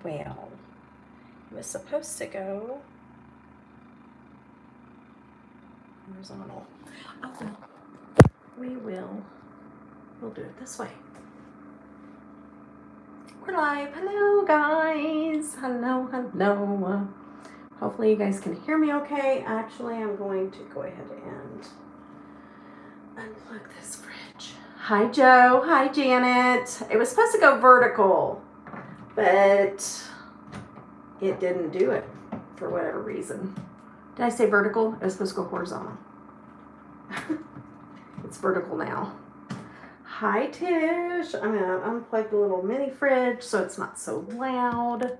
well. It was supposed to go horizontal. Oh well, we'll do it this way. We're live. Hello guys. Hello. Hopefully you guys can hear me okay. Actually, I'm going to go ahead and unplug this fridge. Hi Joe. Hi Janet. It was supposed to go vertical, but it didn't do it for whatever reason. Did I say vertical? It was supposed to go horizontal. It's vertical now. Hi Tish. I'm gonna unplug the little mini fridge so it's not so loud.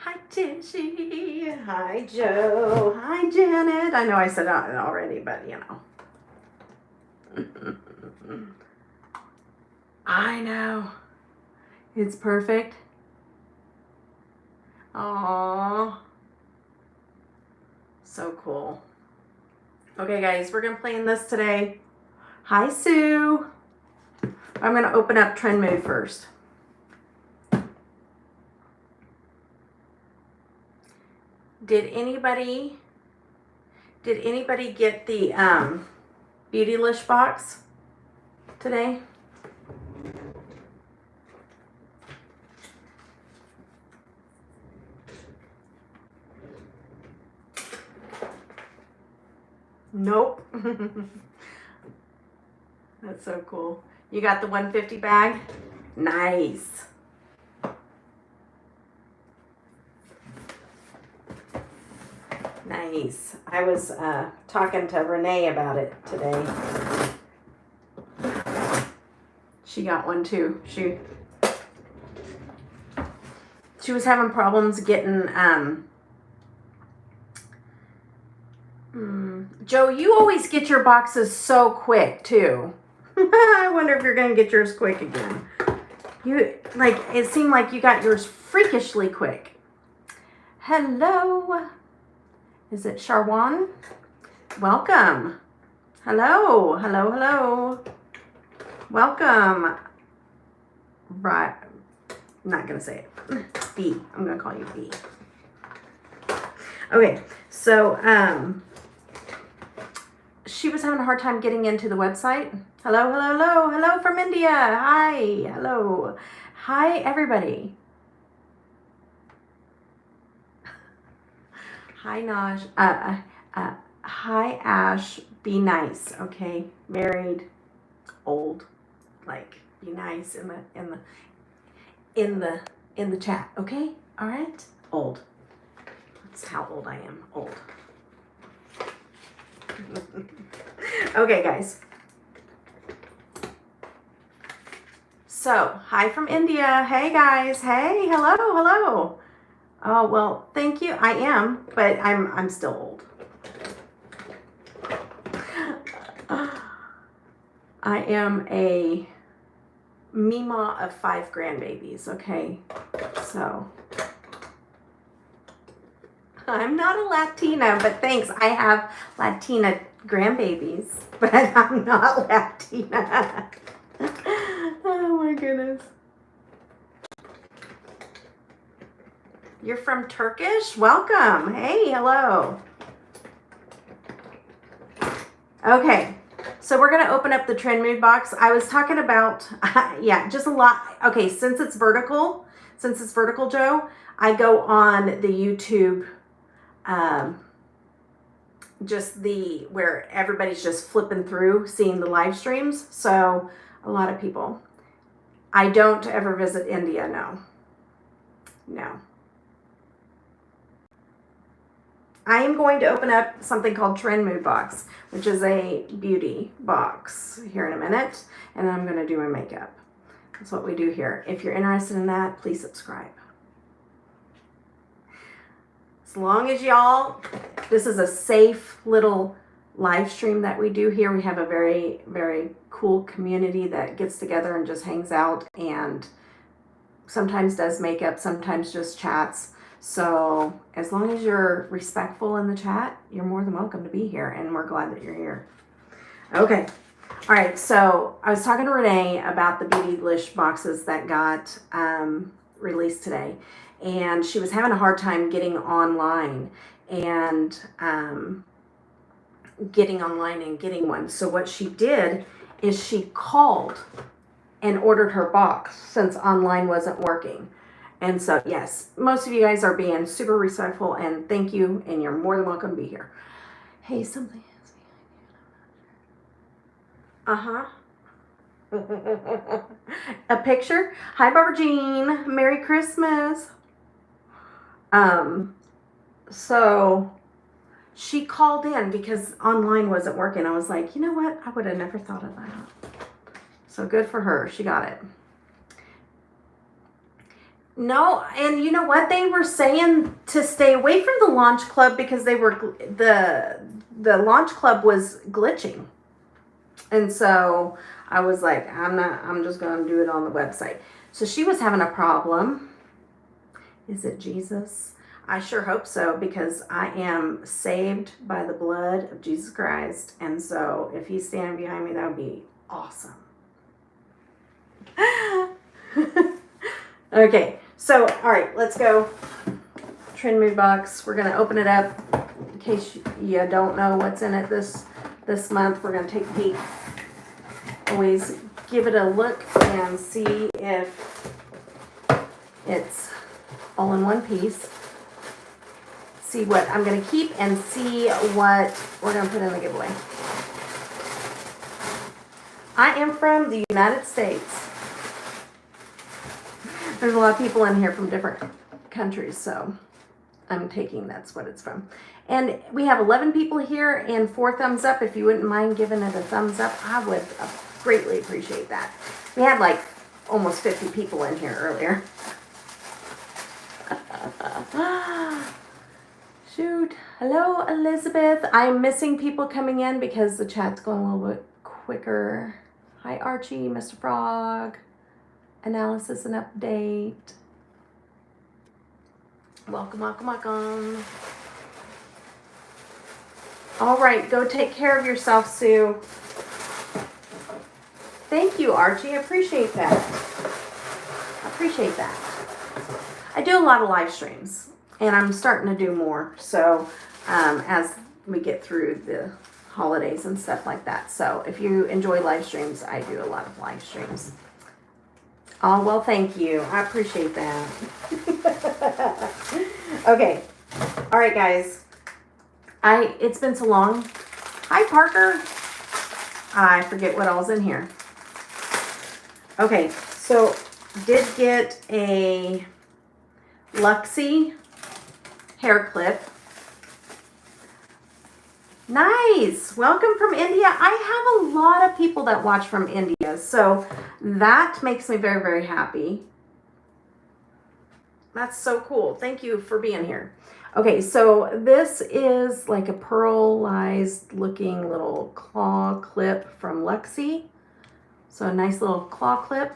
Hi Tishy. Hi Joe. Hi Janet. I know I said it already, but you know. I know. It's perfect. Aww. So cool. Okay guys, we're gonna play in this today. Hi Sue. I'm gonna open up Trend Mood first. Did anybody get the Beautylish box today? Nope. That's so cool. You got the 150 bag? Nice. Nice. I was talking to Renee about it today. She got one too. She was having problems getting Joe, you always get your boxes so quick too. I wonder if you're gonna get yours quick again. It seemed like you got yours freakishly quick. Hello. Is it Sharwan? Welcome. Hello. Welcome. Right. I'm not gonna say it. B. I'm gonna call you B. Okay, so she was having a hard time getting into the website. Hello from India. Hi, hello. Hi, everybody. Hi, Naj. Hi, Ash. Be nice, okay? Married, old, like be nice in the chat, okay? All right. Old. That's how old I am. Old. Okay, guys. So, hi from India. Hey, guys. Hey, hello. Oh, well, thank you. I am, but I'm still old. I am a Mima of 5 grandbabies, okay? So, I'm not a Latina, but thanks. I have Latina grandbabies, but I'm not Latina. Oh my goodness. You're from Turkish? Welcome. Hey, hello. Okay, so we're going to open up the Trend Mood box. I was talking about, yeah, just a lot. Okay, since it's vertical, Joe, I go on the YouTube, where everybody's just flipping through, seeing the live streams. So a lot of people. I don't ever visit India, no. I am going to open up something called Trend Mood box, which is a beauty box here in a minute, and then I'm going to do my makeup. That's what we do here. If you're interested in that, please subscribe. As long as y'all, this is a safe little live stream that we do here. We have a very, very cool community that gets together and just hangs out and sometimes does makeup, sometimes just chats. So as long as you're respectful in the chat, you're more than welcome to be here, and we're glad that you're here. Okay, All right, so I was talking to Renee about the Beautylish boxes that got released today, and she was having a hard time getting online and getting one. So what she did is she called and ordered her box since online wasn't working. And so, yes, most of you guys are being super respectful, and thank you, and you're more than welcome to be here. Hey, something is behind you. A picture? Hi, Barbara Jean. Merry Christmas. So she called in because online wasn't working. I was like, you know what? I would have never thought of that. So good for her. She got it. No, and you know what? They were saying to stay away from the launch club because they were the launch club was glitching. And so I was like, I'm just going to do it on the website. So she was having a problem. Is it Jesus? I sure hope so, because I am saved by the blood of Jesus Christ. And so if he's standing behind me, that would be awesome. Okay, so all right, let's go. Trend Mood box. We're gonna open it up in case you don't know what's in it this month. We're gonna take a peek. Always give it a look and see if it's all in one piece. See what I'm gonna keep and see what we're gonna put in the giveaway. I am from the United States. There's a lot of people in here from different countries, so I'm taking that's what it's from. And we have 11 people here and 4 thumbs up. If you wouldn't mind giving it a thumbs up, I would greatly appreciate that. We had like almost 50 people in here earlier. Shoot. Hello, Elizabeth. I'm missing people coming in because the chat's going a little bit quicker. Hi, Archie, Mr. Frog. Analysis and update. Welcome, welcome, welcome. All right, go take care of yourself, Sue. Thank you, Archie. I appreciate that. I appreciate that. I do a lot of live streams, and I'm starting to do more. So as we get through the holidays and stuff like that. So if you enjoy live streams, I do a lot of live streams. Oh, well, thank you. I appreciate that. Okay. All right, guys. It's been so long. Hi, Parker. I forget what all's in here. Okay, so did get a Luxie hair clip. Nice. Welcome from India. I have a lot of people that watch from India, so that makes me very, very happy. That's so cool. Thank you for being here. Okay, so this is like a pearlized looking little claw clip from Luxie. So a nice little claw clip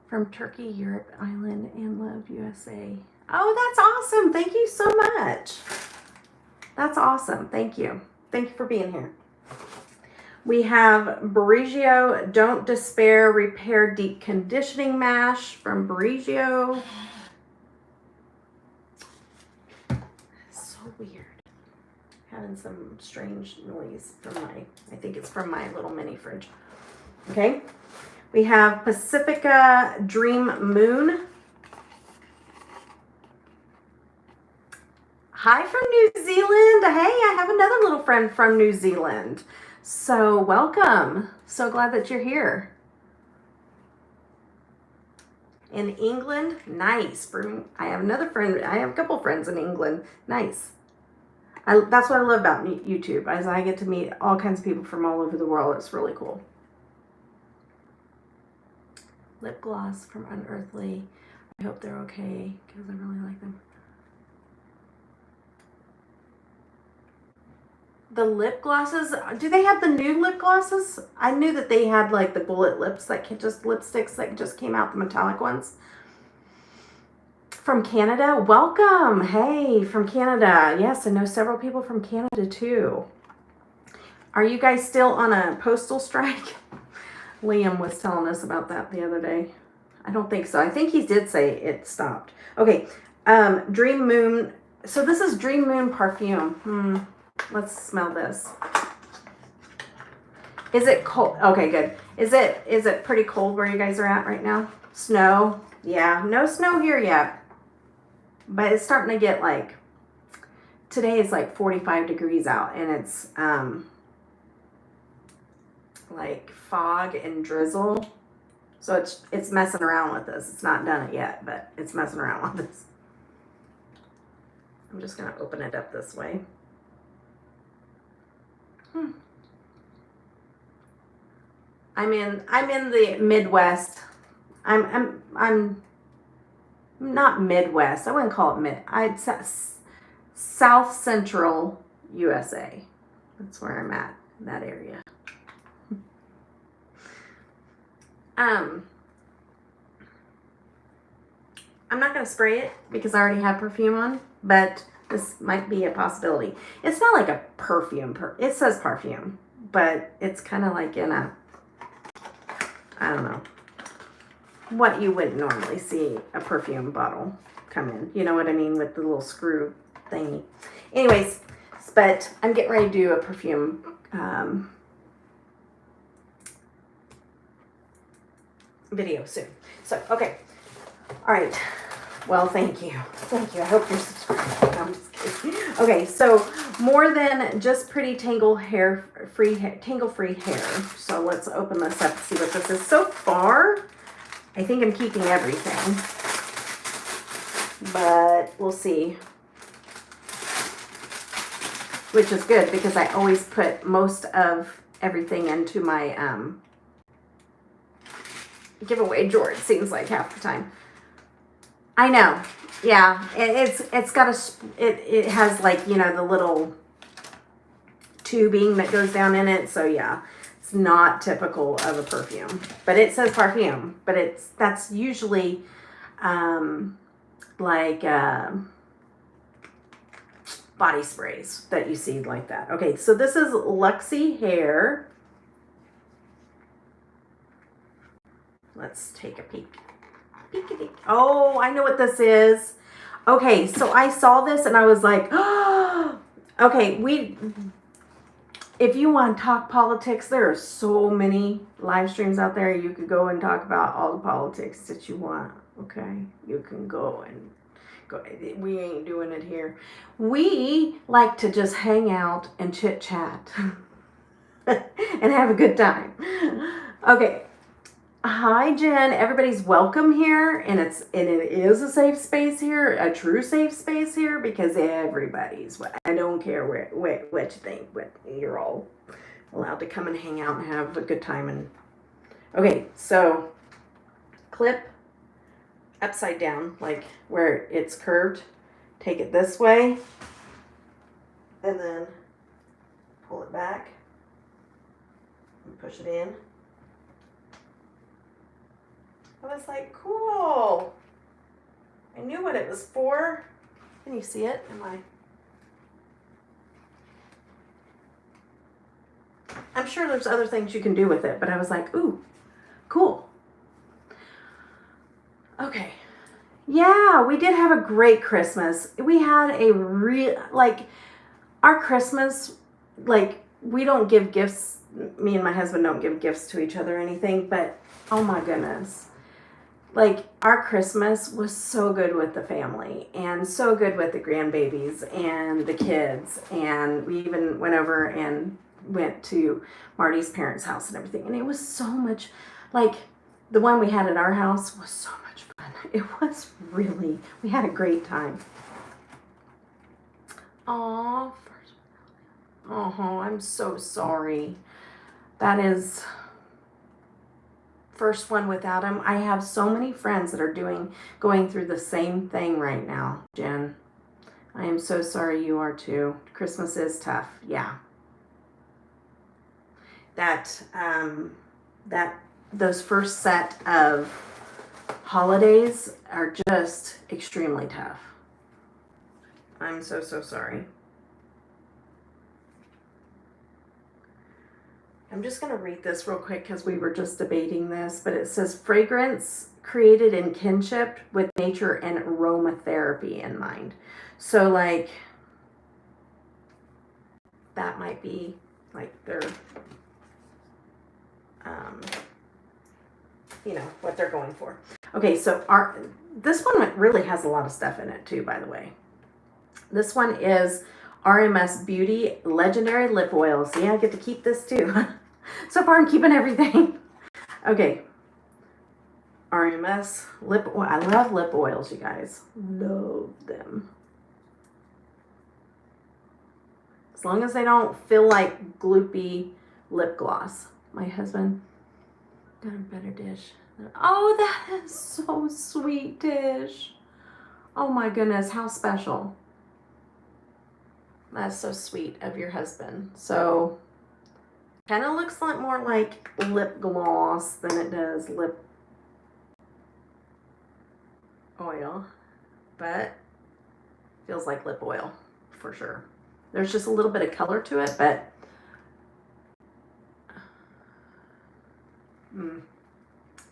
from Turkey, Europe, Ireland, and Love, USA. Oh, that's awesome. Thank you so much. That's awesome. Thank you. Thank you for being here. We have Briogeo Don't Despair Repair Deep Conditioning Mash from Briogeo. So weird. Having some strange noise from I think it's from my little mini fridge. Okay. We have Pacifica Dream Moon. Hi from New Zealand. Hey, I have another little friend from New Zealand. So welcome. So glad that you're here. In England, nice. I have another friend. I have a couple friends in England. Nice. That's what I love about YouTube, as I get to meet all kinds of people from all over the world. It's really cool. Lip gloss from Unearthly. I hope they're okay because I really like them. The lip glosses, do they have the new lip glosses? I knew that they had like the bullet lips, like just lipsticks that just came out, the metallic ones. From Canada, welcome. Hey, from Canada. Yes, I know several people from Canada too. Are you guys still on a postal strike? Liam was telling us about that the other day. I don't think so. I think he did say it stopped. Okay, Dream Moon. So this is Dream Moon perfume. Let's smell this. Is it cold? Okay, good. Is it pretty cold where you guys are at right now? Snow? Yeah, no snow here yet. But it's starting to get like, today is like 45 degrees out, and it's like fog and drizzle. So it's messing around with us. It's not done it yet, but it's messing around with us. I'm just gonna open it up this way. I'm in the Midwest. I'm not Midwest. I wouldn't call it mid. I'd say South Central USA. That's where I'm at, in that area. I'm not going to spray it because I already have perfume on, but this might be a possibility. It's not like a perfume. It says perfume, but it's kind of like in a, I don't know, what you wouldn't normally see a perfume bottle come in. You know what I mean? With the little screw thingy. Anyways, but I'm getting ready to do a perfume video soon. So, okay. All right. Well, thank you. Thank you. I hope you're subscribed. No, I'm just kidding. Okay, so more than just pretty tangle-free hair. So let's open this up and see what this is. So far, I think I'm keeping everything, but we'll see. Which is good because I always put most of everything into my giveaway drawer, it seems like half the time. I know. Yeah, it's got it has like, you know, the little tubing that goes down in it. So yeah, it's not typical of a perfume, but it says perfume, but that's usually like body sprays that you see like that. Okay, so this is Luxie Hair. Let's take a peek. Oh, I know what this is. Okay, so I saw this and I was like, oh, okay, if you want to talk politics, there are so many live streams out there. You could go and talk about all the politics that you want. Okay, you can go and go. We ain't doing it here. We like to just hang out and chit chat and have a good time. Okay. Hi, Jen. Everybody's welcome here, and it is a safe space here, a true safe space here, because everybody's. I don't care what you think, but you're all allowed to come and hang out and have a good time. And okay, so clip upside down, like where it's curved. Take it this way, and then pull it back and push it in. I was like, cool. I knew what it was for. Can you see it? I'm sure there's other things you can do with it, but I was like, ooh, cool. Okay. Yeah, we did have a great Christmas. We had our Christmas, we don't give gifts. Me and my husband don't give gifts to each other or anything, but oh my goodness. Our Christmas was so good with the family and so good with the grandbabies and the kids. And we even went over and went to Marty's parents' house and everything. And it was so much, the one we had at our house was so much fun. It was really, we had a great time. Oh, I'm so sorry. That is first one without him. I have so many friends that are going through the same thing right now, Jen. I am so sorry you are too. Christmas is tough. Yeah. Those first set of holidays are just extremely tough. I'm so sorry. I'm just going to read this real quick because we were just debating this, but it says fragrance created in kinship with nature and aromatherapy in mind. So like that might be like their, you know, what they're going for. Okay, so this one really has a lot of stuff in it too, by the way. This one is RMS Beauty Legendary Lip Oil. See, I get to keep this too. So far I'm keeping everything. Okay. RMS lip oil. I love lip oils, you guys. Love them. As long as they don't feel like gloopy lip gloss. My husband got a better dish. Oh, that is so sweet, Dish. Oh my goodness, how special. That's so sweet of your husband. So, kind of looks like more like lip gloss than it does lip oil, but feels like lip oil for sure. There's just a little bit of color to it, but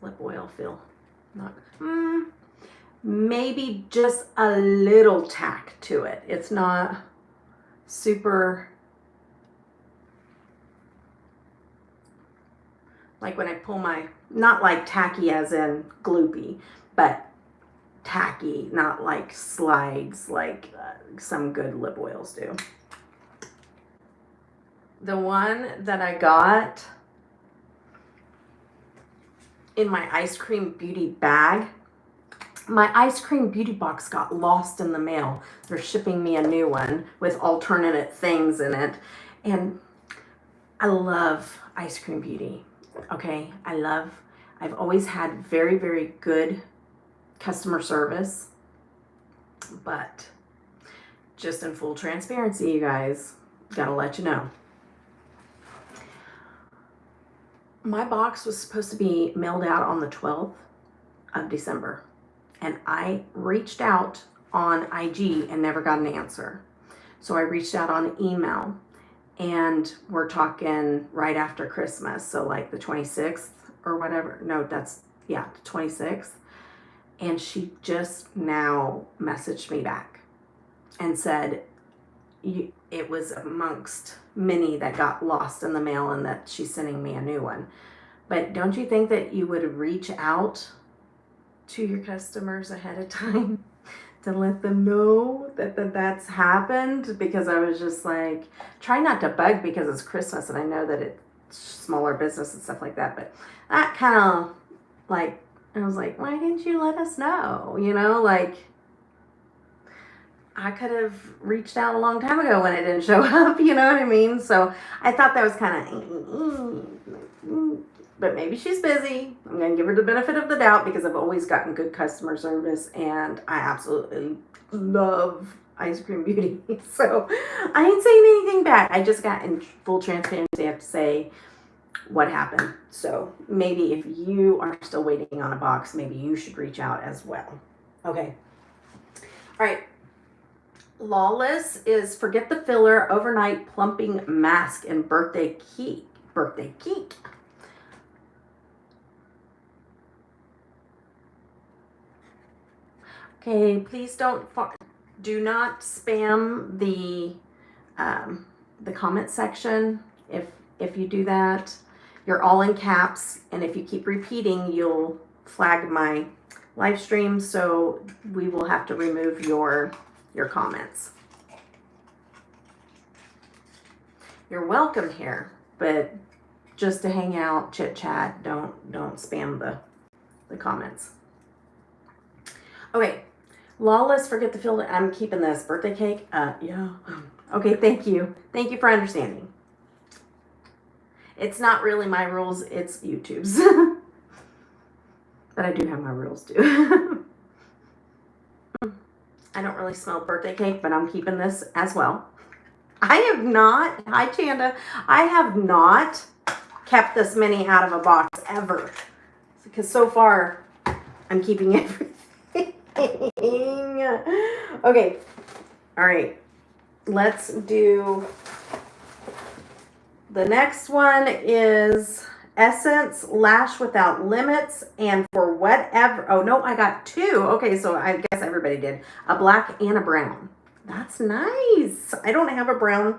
lip oil feel not maybe just a little tack to it. It's not super like when I pull my, not like tacky as in gloopy, but tacky, not like slides like some good lip oils do. The one that I got in my Ice Cream Beauty bag, my Ice Cream Beauty box got lost in the mail. They're shipping me a new one with alternate things in it. And I love Ice Cream Beauty. Okay, I've always had very, very good customer service, but just in full transparency, you guys, gotta let you know. My box was supposed to be mailed out on the 12th of December, and I reached out on IG and never got an answer. So I reached out on email, and we're talking right after Christmas, so like the 26th or whatever. No, that's, yeah, the 26th. And she just now messaged me back and said it was amongst many that got lost in the mail and that she's sending me a new one. But don't you think that you would reach out to your customers ahead of time to let them know that that's happened? Because I was just like, try not to bug because it's Christmas and I know that it's smaller business and stuff like that. But that kind of like, I was like, why didn't you let us know? You know, like I could have reached out a long time ago when it didn't show up, you know what I mean? So I thought that was kind of, but maybe she's busy. I'm going to give her the benefit of the doubt because I've always gotten good customer service and I absolutely love Ice Cream Beauty. So I ain't saying anything back. I just got in full transparency. I have to say what happened. So maybe if you are still waiting on a box, maybe you should reach out as well. Okay. All right. Lawless is Forget the Filler Overnight Plumping Mask and Birthday Cake. Birthday Cake. Okay, please do not spam the comment section. If you do that, you're all in caps, and if you keep repeating, you'll flag my live stream, so we will have to remove your comments. You're welcome here, but just to hang out, chit chat, don't spam the comments. Okay, Lawless, Forget the Filler. I'm keeping this birthday cake. Yeah. Okay, thank you. Thank you for understanding. It's not really my rules, it's YouTube's. But I do have my rules too. I don't really smell birthday cake, but I'm keeping this as well. I have not, hi Chanda, I have not kept this many out of a box ever. Because so far, I'm keeping everything. Okay, all right, let's do The next one is Essence Lash Without Limits, and for whatever, oh no, I got two. Okay, so I guess everybody did. A black and a brown. That's nice. I don't have a brown,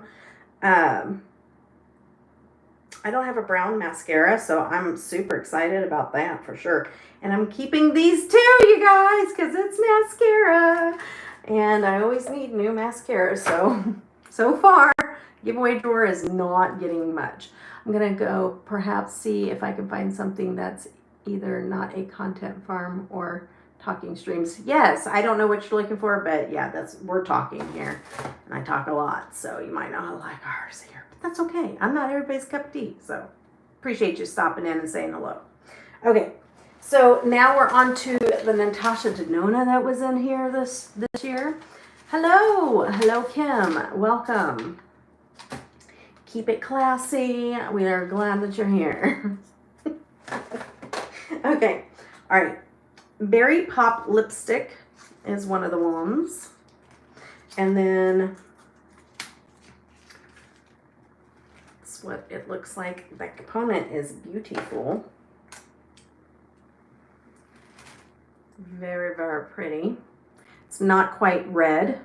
mascara, so I'm super excited about that for sure. And I'm keeping these two, you guys, because it's mascara. And I always need new mascara, so far, giveaway drawer is not getting much. I'm going to go perhaps see if I can find something that's either not a content farm or talking streams. Yes, I don't know what you're looking for, but yeah, we're talking here. And I talk a lot, so you might not like ours here. But that's okay. I'm not everybody's cup of tea, so appreciate you stopping in and saying hello. Okay, so now we're on to the NATASHA DENONA that was in here this year. Hello, Kim, welcome. Keep it classy. We are glad that you're here. Okay, all right. Berry Pop lipstick is one of the ones. And then that's what it looks like. The component is beautiful. Very, very pretty. It's not quite red.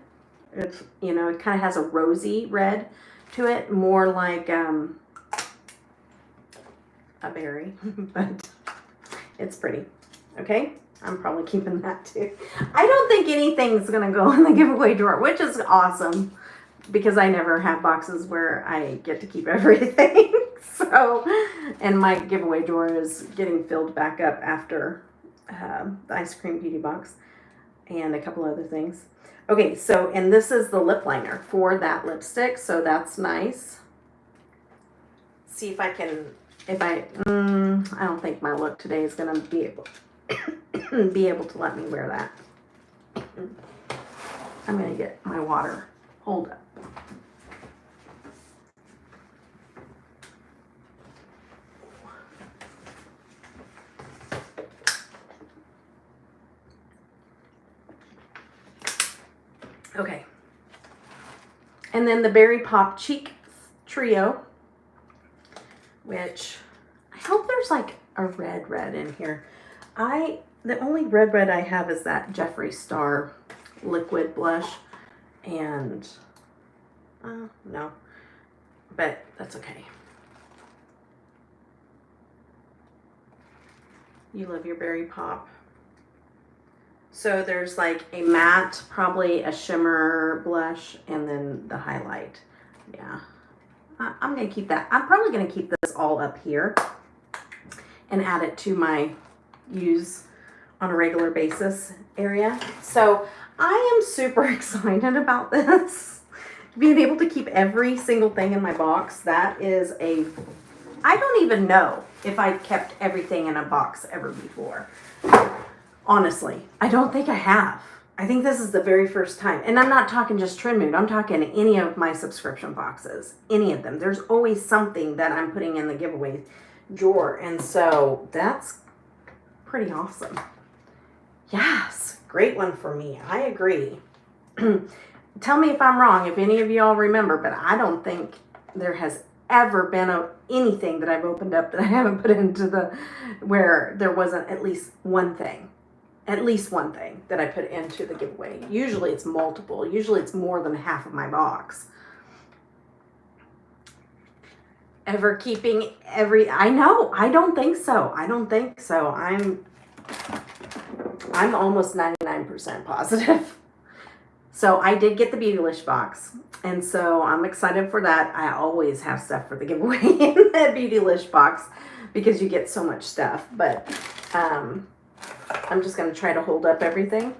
It's, you know, it kind of has a rosy red to it, more like a berry, but it's pretty. Okay, I'm probably keeping that too. I don't think anything's gonna go in the giveaway drawer, which is awesome because I never have boxes where I get to keep everything. So, and my giveaway drawer is getting filled back up after the ice cream beauty box and a couple other things. Okay, so, and this is the lip liner for that lipstick, so that's nice. See if I can, I don't think my look today is going to be able to let me wear that. I'm going to get my water. Hold up. Okay, and then the Berry Pop Cheek Trio, which I hope there's like a red in here. The only red I have is that Jeffree Star liquid blush, and no, but that's okay. You love your Berry Pop. So there's like a matte, probably a shimmer blush, and then the highlight. Yeah, I'm going to keep that. I'm probably going to keep this all up here and add it to my use on a regular basis area. So I am super excited about this. Being able to keep every single thing in my box, that is I don't even know if I've kept everything in a box ever before. Honestly, I don't think I have. I think this is the very first time. And I'm not talking just TRENDMOOD. I'm talking any of my subscription boxes. Any of them. There's always something that I'm putting in the giveaway drawer. And so that's pretty awesome. Yes, great one for me. I agree. Tell me if I'm wrong, if any of y'all remember, but I don't think there has ever been anything that I've opened up that I haven't put into where there wasn't at least one thing. At least one thing that I put into the giveaway. Usually it's multiple. Usually it's more than half of my box. Ever keeping I know. I don't think so. I don't think so. I'm almost 99% positive. So I did get the Beautylish box. And so I'm excited for that. I always have stuff for the giveaway in the Beautylish box because you get so much stuff. But I'm just going to try to hold up everything.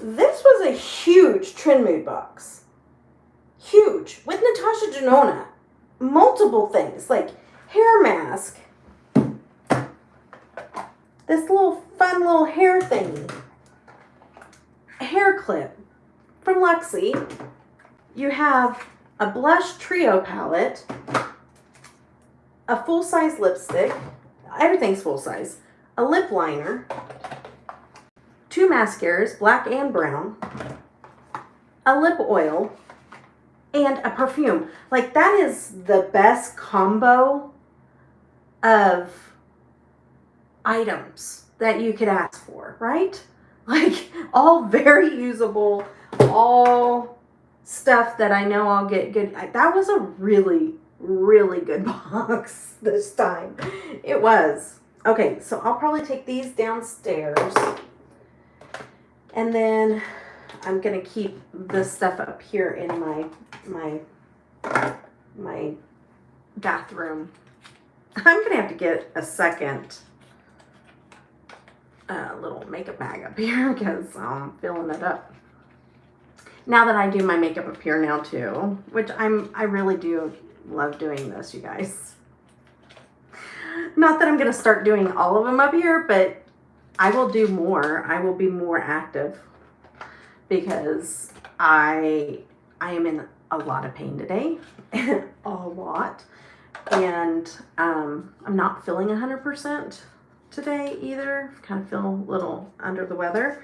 This was a huge TRENDMOOD box. Huge. With NATASHA DENONA. Multiple things like hair mask. This little fun little hair thingy. A hair clip from Luxie. You have a blush trio palette, a full-size lipstick, everything's full-size, a lip liner, 2 mascaras, black and brown, a lip oil, and a perfume. Like, that is the best combo of items that you could ask for, right? Like, all very usable, all stuff that I know I'll get good. That was a really, really good box this time. It was. Okay, so I'll probably take these downstairs. And then I'm gonna keep this stuff up here in my bathroom. I'm gonna have to get a second little makeup bag up here because I'm filling it up. Now that I do my makeup up here now too, which I really do love doing this, you guys. Not that I'm gonna start doing all of them up here, but I will do more. I will be more active because I am in a lot of pain today, a lot, and I'm not feeling 100% today either. Kind of feel a little under the weather,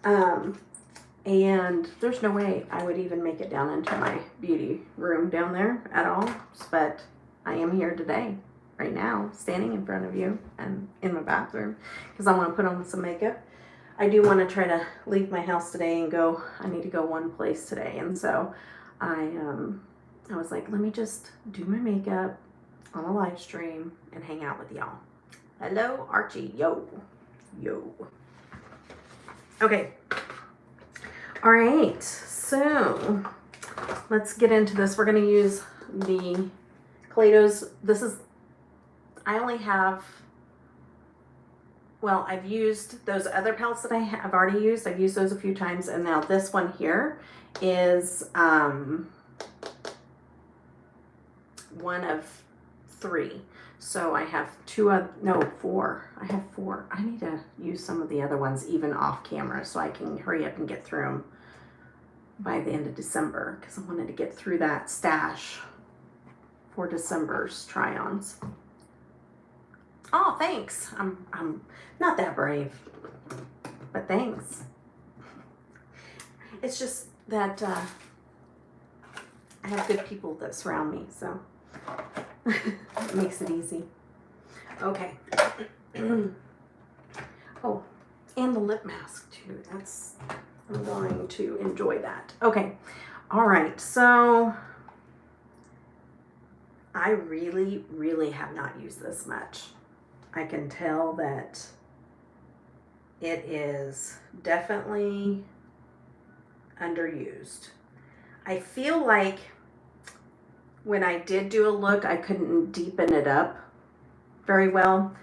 and there's no way I would even make it down into my beauty room down there at all, but I am here today, right now, standing in front of you and in my bathroom because I want to put on some makeup. I do want to try to leave my house today and go. I need to go one place today, and so I was like, let me just do my makeup on a live stream and hang out with y'all. Hello, Archie. Yo. Okay. All right. So let's get into this. We're going to use the Kaleidos. This is, I only have, well, I've used those other palettes that I have already used. I've used those a few times. And now this one here is one of 3. So I have 4. I have 4. I need to use some of the other ones even off camera so I can hurry up and get through them by the end of December because I wanted to get through that stash for December's try-ons. Oh, thanks. I'm not that brave, but thanks. It's just that I have good people that surround me, so it makes it easy. Okay. Oh, and the lip mask too. I'm going to enjoy that. Okay. All right. So I really, really have not used this much. I can tell that it is definitely underused. I feel like when I did do a look, I couldn't deepen it up very well.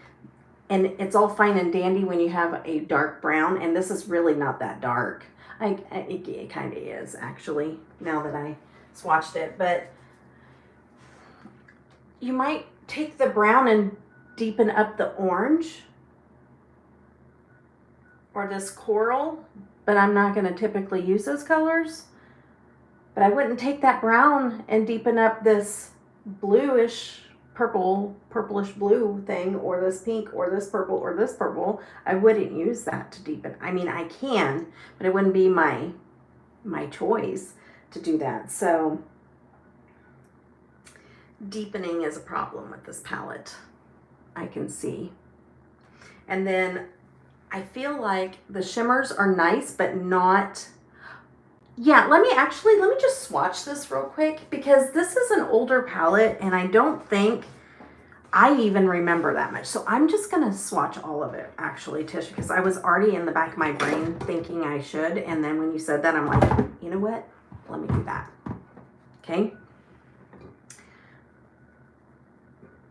And it's all fine and dandy when you have a dark brown, and this is really not that dark. It kind of is, actually, now that I swatched it. But you might take the brown and deepen up the orange or this coral, but I'm not going to typically use those colors. But I wouldn't take that brown and deepen up this bluish, purplish blue thing, or this pink, or this purple, or this purple. I wouldn't use that to deepen. I mean, I can, but it wouldn't be my choice to do that. So deepening is a problem with this palette, I can see. And then I feel like the shimmers are nice, but not... Yeah, let me just swatch this real quick because this is an older palette and I don't think I even remember that much. So I'm just going to swatch all of it, actually, Tish, because I was already in the back of my brain thinking I should. And then when you said that, I'm like, you know what? Let me do that. Okay.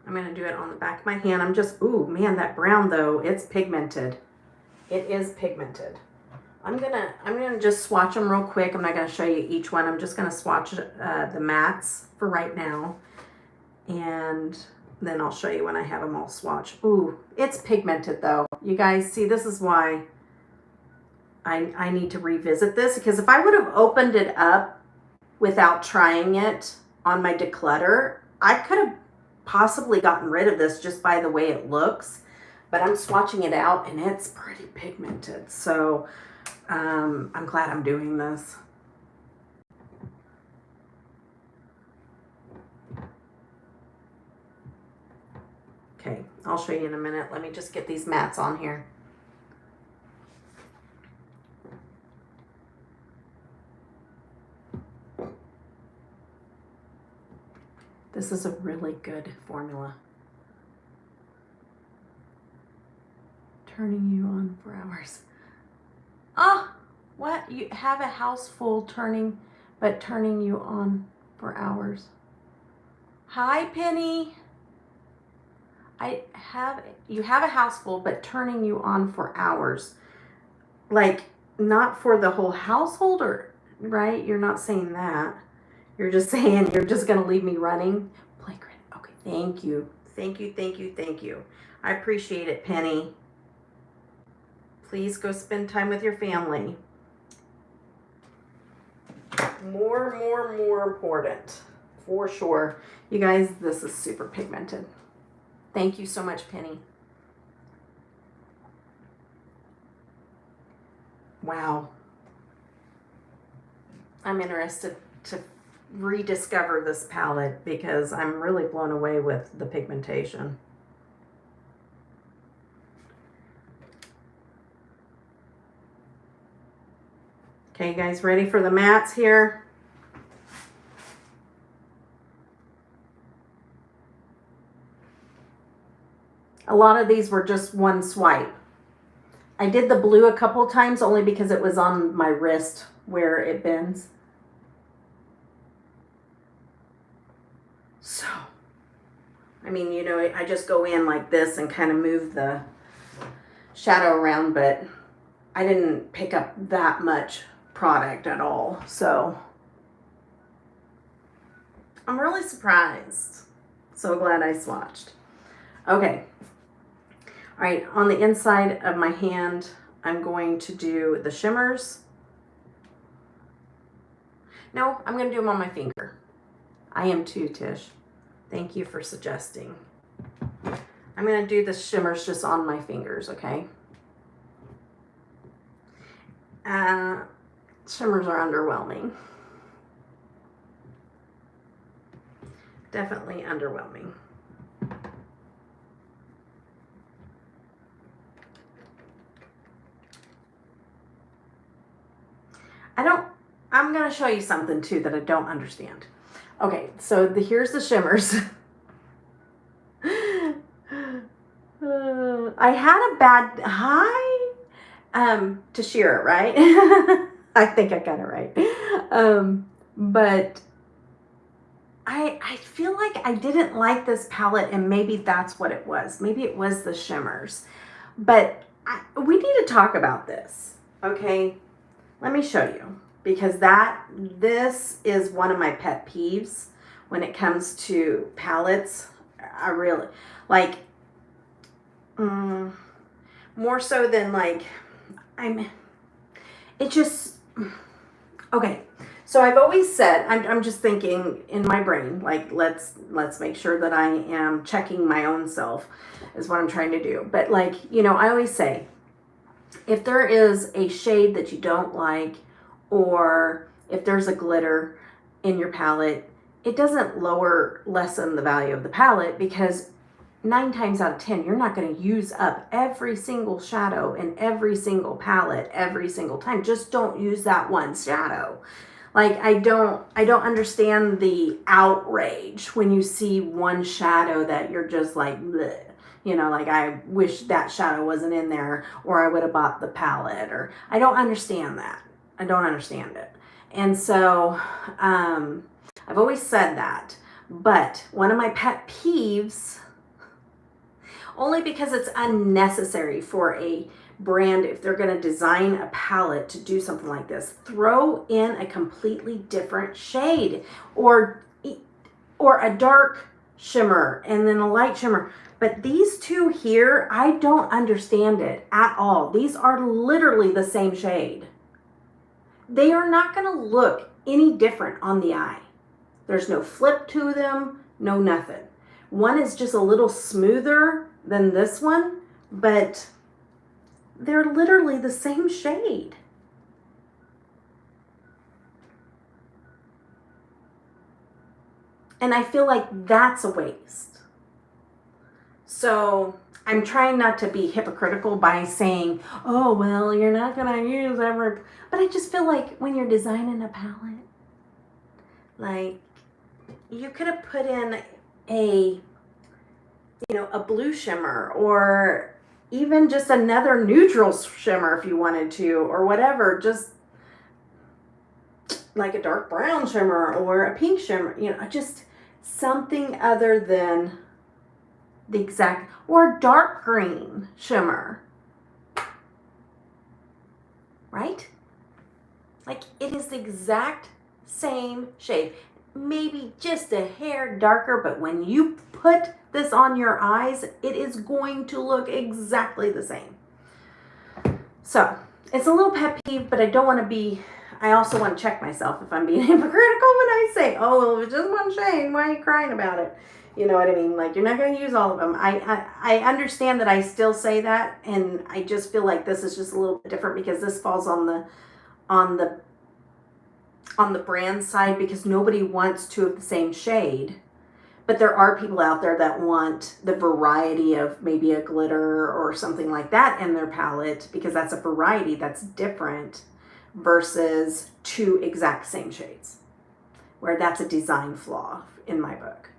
I'm going to do it on the back of my hand. I'm just, ooh, man, that brown, though, it's pigmented. It is pigmented. I'm gonna just swatch them real quick. I'm not gonna show you each one. I'm just gonna swatch the mattes for right now, and then I'll show you when I have them all swatched. Ooh, it's pigmented though. You guys see, this is why I need to revisit this, because if I would have opened it up without trying it on my declutter, I could have possibly gotten rid of this just by the way it looks. but I'm swatching it out and it's pretty pigmented. So I'm glad I'm doing this. Okay, I'll show you in a minute. Let me just get these mattes on here. This is a really good formula. Turning you on for hours. Oh, what? You have a house full turning you on for hours. Hi, Penny. You have a house full, but turning you on for hours. Like, not for the whole household, or, right? You're not saying that. You're just saying you're just going to leave me running. Flagrant. Okay, thank you. Thank you, thank you, thank you. I appreciate it, Penny. Please go spend time with your family. More important. For sure. You guys, this is super pigmented. Thank you so much, Penny. Wow. I'm interested to rediscover this palette because I'm really blown away with the pigmentation. Okay, you guys ready for the mattes here? A lot of these were just one swipe. I did the blue a couple times only because it was on my wrist where it bends. So, I mean, you know, I just go in like this and kind of move the shadow around, but I didn't pick up that much product at all. So, I'm really surprised. So glad I swatched. Okay. All right, on the inside of my hand, I'm going to do the shimmers. No, I'm going to do them on my finger. I am too, Tish. Thank you for suggesting. I'm going to do the shimmers just on my fingers, okay? Shimmers are underwhelming. Definitely underwhelming. I'm going to show you something too that I don't understand. Okay, so here's the shimmers. I had a bad, hi, Tashira, right? I think I got it right. But I feel like I didn't like this palette, and maybe that's what it was. Maybe it was the shimmers. But we need to talk about this, okay? Let me show you, because this is one of my pet peeves when it comes to palettes. I really, like, more so than like, it just, okay. So I've always said, I'm just thinking in my brain, like, let's make sure that I am checking my own self is what I'm trying to do. But like, you know, I always say, if there is a shade that you don't like, or if there's a glitter in your palette, it doesn't lessen the value of the palette, because 9 times out of 10, you're not going to use up every single shadow in every single palette every single time. Just don't use that one shadow. Like, I don't understand the outrage when you see one shadow that you're just like, bleh. You know, like, I wish that shadow wasn't in there, or I would have bought the palette, or I don't understand that. I don't understand it. And so, I've always said that. But one of my pet peeves, only because it's unnecessary for a brand, if they're going to design a palette to do something like this, throw in a completely different shade, or a dark shimmer and then a light shimmer. But these two here, I don't understand it at all. These are literally the same shade. They are not going to look any different on the eye. There's no flip to them, no nothing. One is just a little smoother than this one, but they're literally the same shade. And I feel like that's a waste. So I'm trying not to be hypocritical by saying, oh, well, you're not going to use every, but I just feel like when you're designing a palette, like you could have put in a, you know, a blue shimmer, or even just another neutral shimmer if you wanted to, or whatever, just like a dark brown shimmer or a pink shimmer, you know, just something other than the exact, or dark green shimmer, right? Like it is the exact same shade, maybe just a hair darker, but when you put this on your eyes, it is going to look exactly the same. So it's a little pet peeve, but I don't want to be, I also want to check myself if I'm being hypocritical when I say, oh, well, if it's just one shade, why are you crying about it? You know what I mean? Like, you're not going to use all of them. I understand that I still say that, and I just feel like this is just a little bit different because this falls on the brand side, because nobody wants two of the same shade. But there are people out there that want the variety of maybe a glitter or something like that in their palette, because that's a variety that's different versus two exact same shades, where that's a design flaw in my book.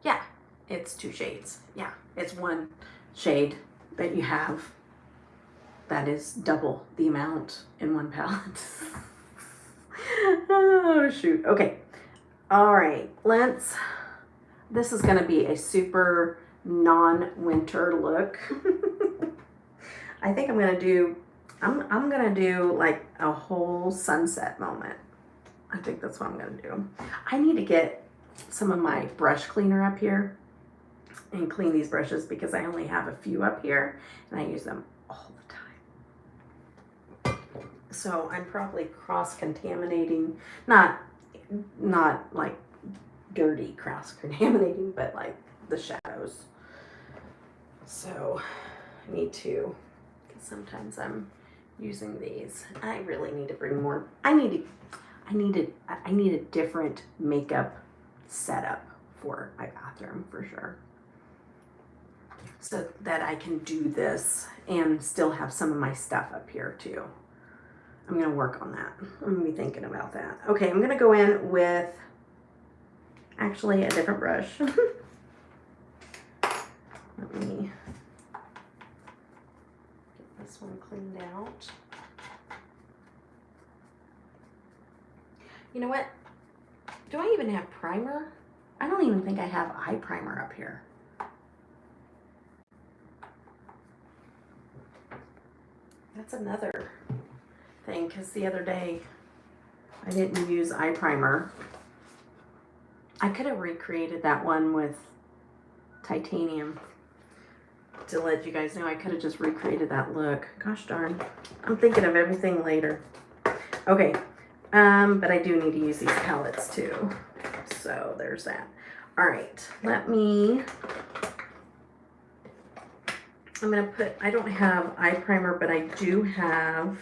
Yeah, it's two shades. Yeah, it's one shade that you have that is double the amount in one palette. Oh, shoot. Okay. All right. This is going to be a super non-winter look. I think I'm going to do like a whole sunset moment. I think that's what I'm going to do. I need to get some of my brush cleaner up here and clean these brushes, because I only have a few up here and I use them all the time. So I'm probably cross-contaminating, not like dirty cross-contaminating, but like the shadows. So I need to, because sometimes I'm using these. I really need to bring more. I need a different makeup setup for my bathroom for sure, so that I can do this and still have some of my stuff up here too. I'm gonna work on that. I'm gonna be thinking about that. Okay, I'm gonna go in with actually a different brush. Let me get this one cleaned out. You know what? Do I even have primer? I don't even think I have eye primer up here. That's another thing, because the other day I didn't use eye primer. I could have recreated that one with titanium. To let you guys know, I could have just recreated that look. Gosh darn. I'm thinking of everything later. Okay. But I do need to use these palettes too. So there's that. All right. I'm going to put, I don't have eye primer, but I do have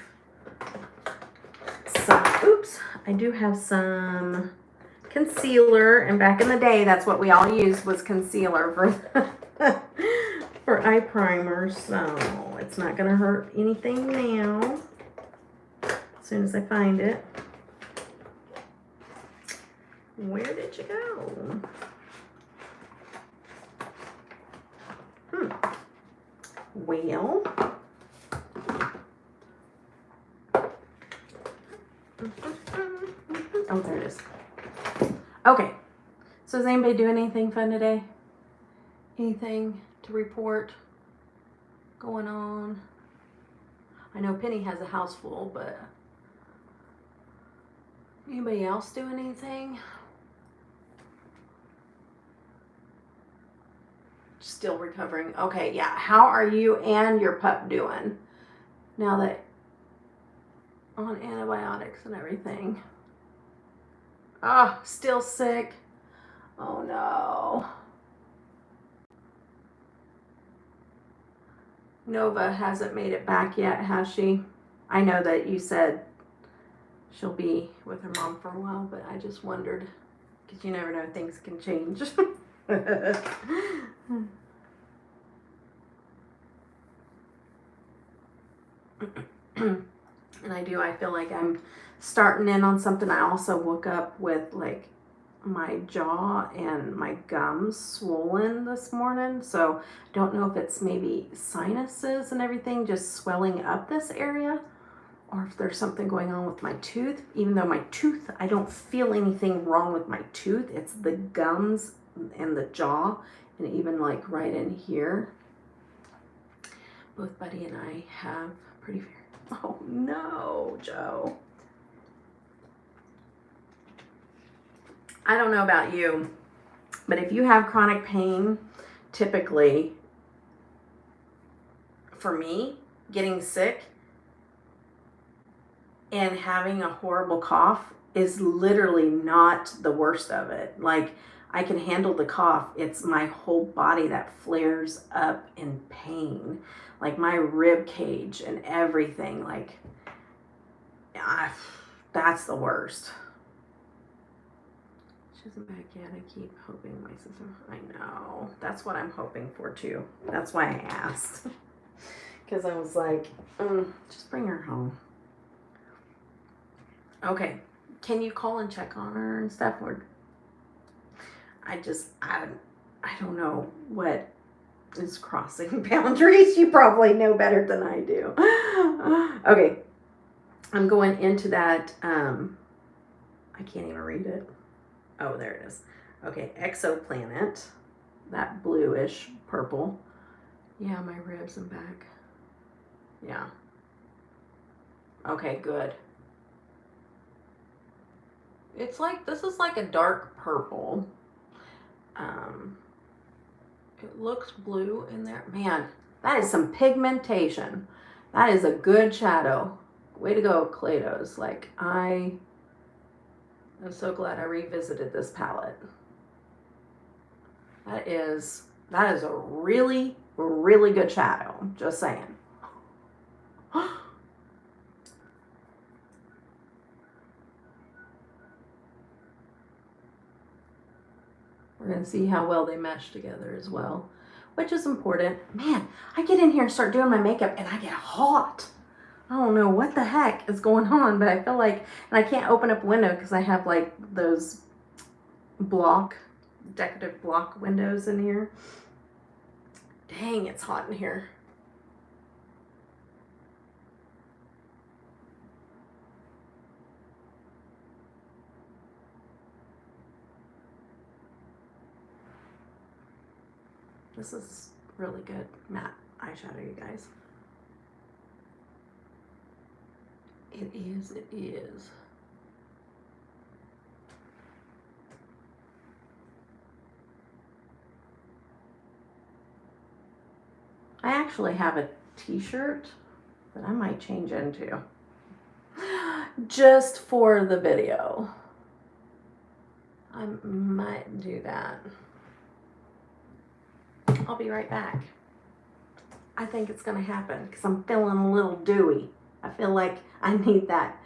some concealer. And back in the day, that's what we all used, was concealer for for eye primer. So it's not going to hurt anything now, as soon as I find it. Where did you go? Well, oh, there it is. Okay, so is anybody doing anything fun today? Anything to report going on? I know Penny has a house full, but anybody else doing anything? Still recovering. Okay, yeah. How are you and your pup doing now that on antibiotics and everything? Oh, still sick. Oh no. Nova hasn't made it back yet, has she? I know that you said she'll be with her mom for a while, but I just wondered, because you never know, things can change. And I feel like I'm starting in on something. I also woke up with like my jaw and my gums swollen this morning, so I don't know if it's maybe sinuses and everything just swelling up this area, or if there's something going on with my tooth. Even though my tooth, I don't feel anything wrong with my tooth. It's the gums and the jaw, and even like right in here. Both Buddy and I have pretty fair. Oh no, Joe. I don't know about you, but if you have chronic pain, typically, for me, getting sick and having a horrible cough is literally not the worst of it. Like, I can handle the cough. It's my whole body that flares up in pain. Like my rib cage and everything. Like, that's the worst. She isn't back yet. I keep hoping my sister. I know. That's what I'm hoping for too. That's why I asked. Because I was like, just bring her home. Okay. Can you call and check on her and stuff? Or I don't know what is crossing boundaries. You probably know better than I do. Okay. I'm going into that. I can't even read it. Oh, there it is. Okay. Exoplanet. That bluish purple. Yeah, my ribs and back. Yeah. Okay, good. It's like, this is like a dark purple. It looks blue in there. Man, that is some pigmentation. That is a good shadow. Way to go, Kaleidos. Like, I'm so glad I revisited this palette. That is a really, really good shadow. Just saying. We're going to see how well they mesh together as well, which is important. Man, I get in here and start doing my makeup and I get hot. I don't know what the heck is going on, but I feel like, and I can't open up a window because I have like those decorative block windows in here. Dang, it's hot in here. This is really good matte eyeshadow, you guys. It is, it is. I actually have a t-shirt that I might change into just for the video. I might do that. I'll be right back. I think it's gonna happen because I'm feeling a little dewy. I feel like I need that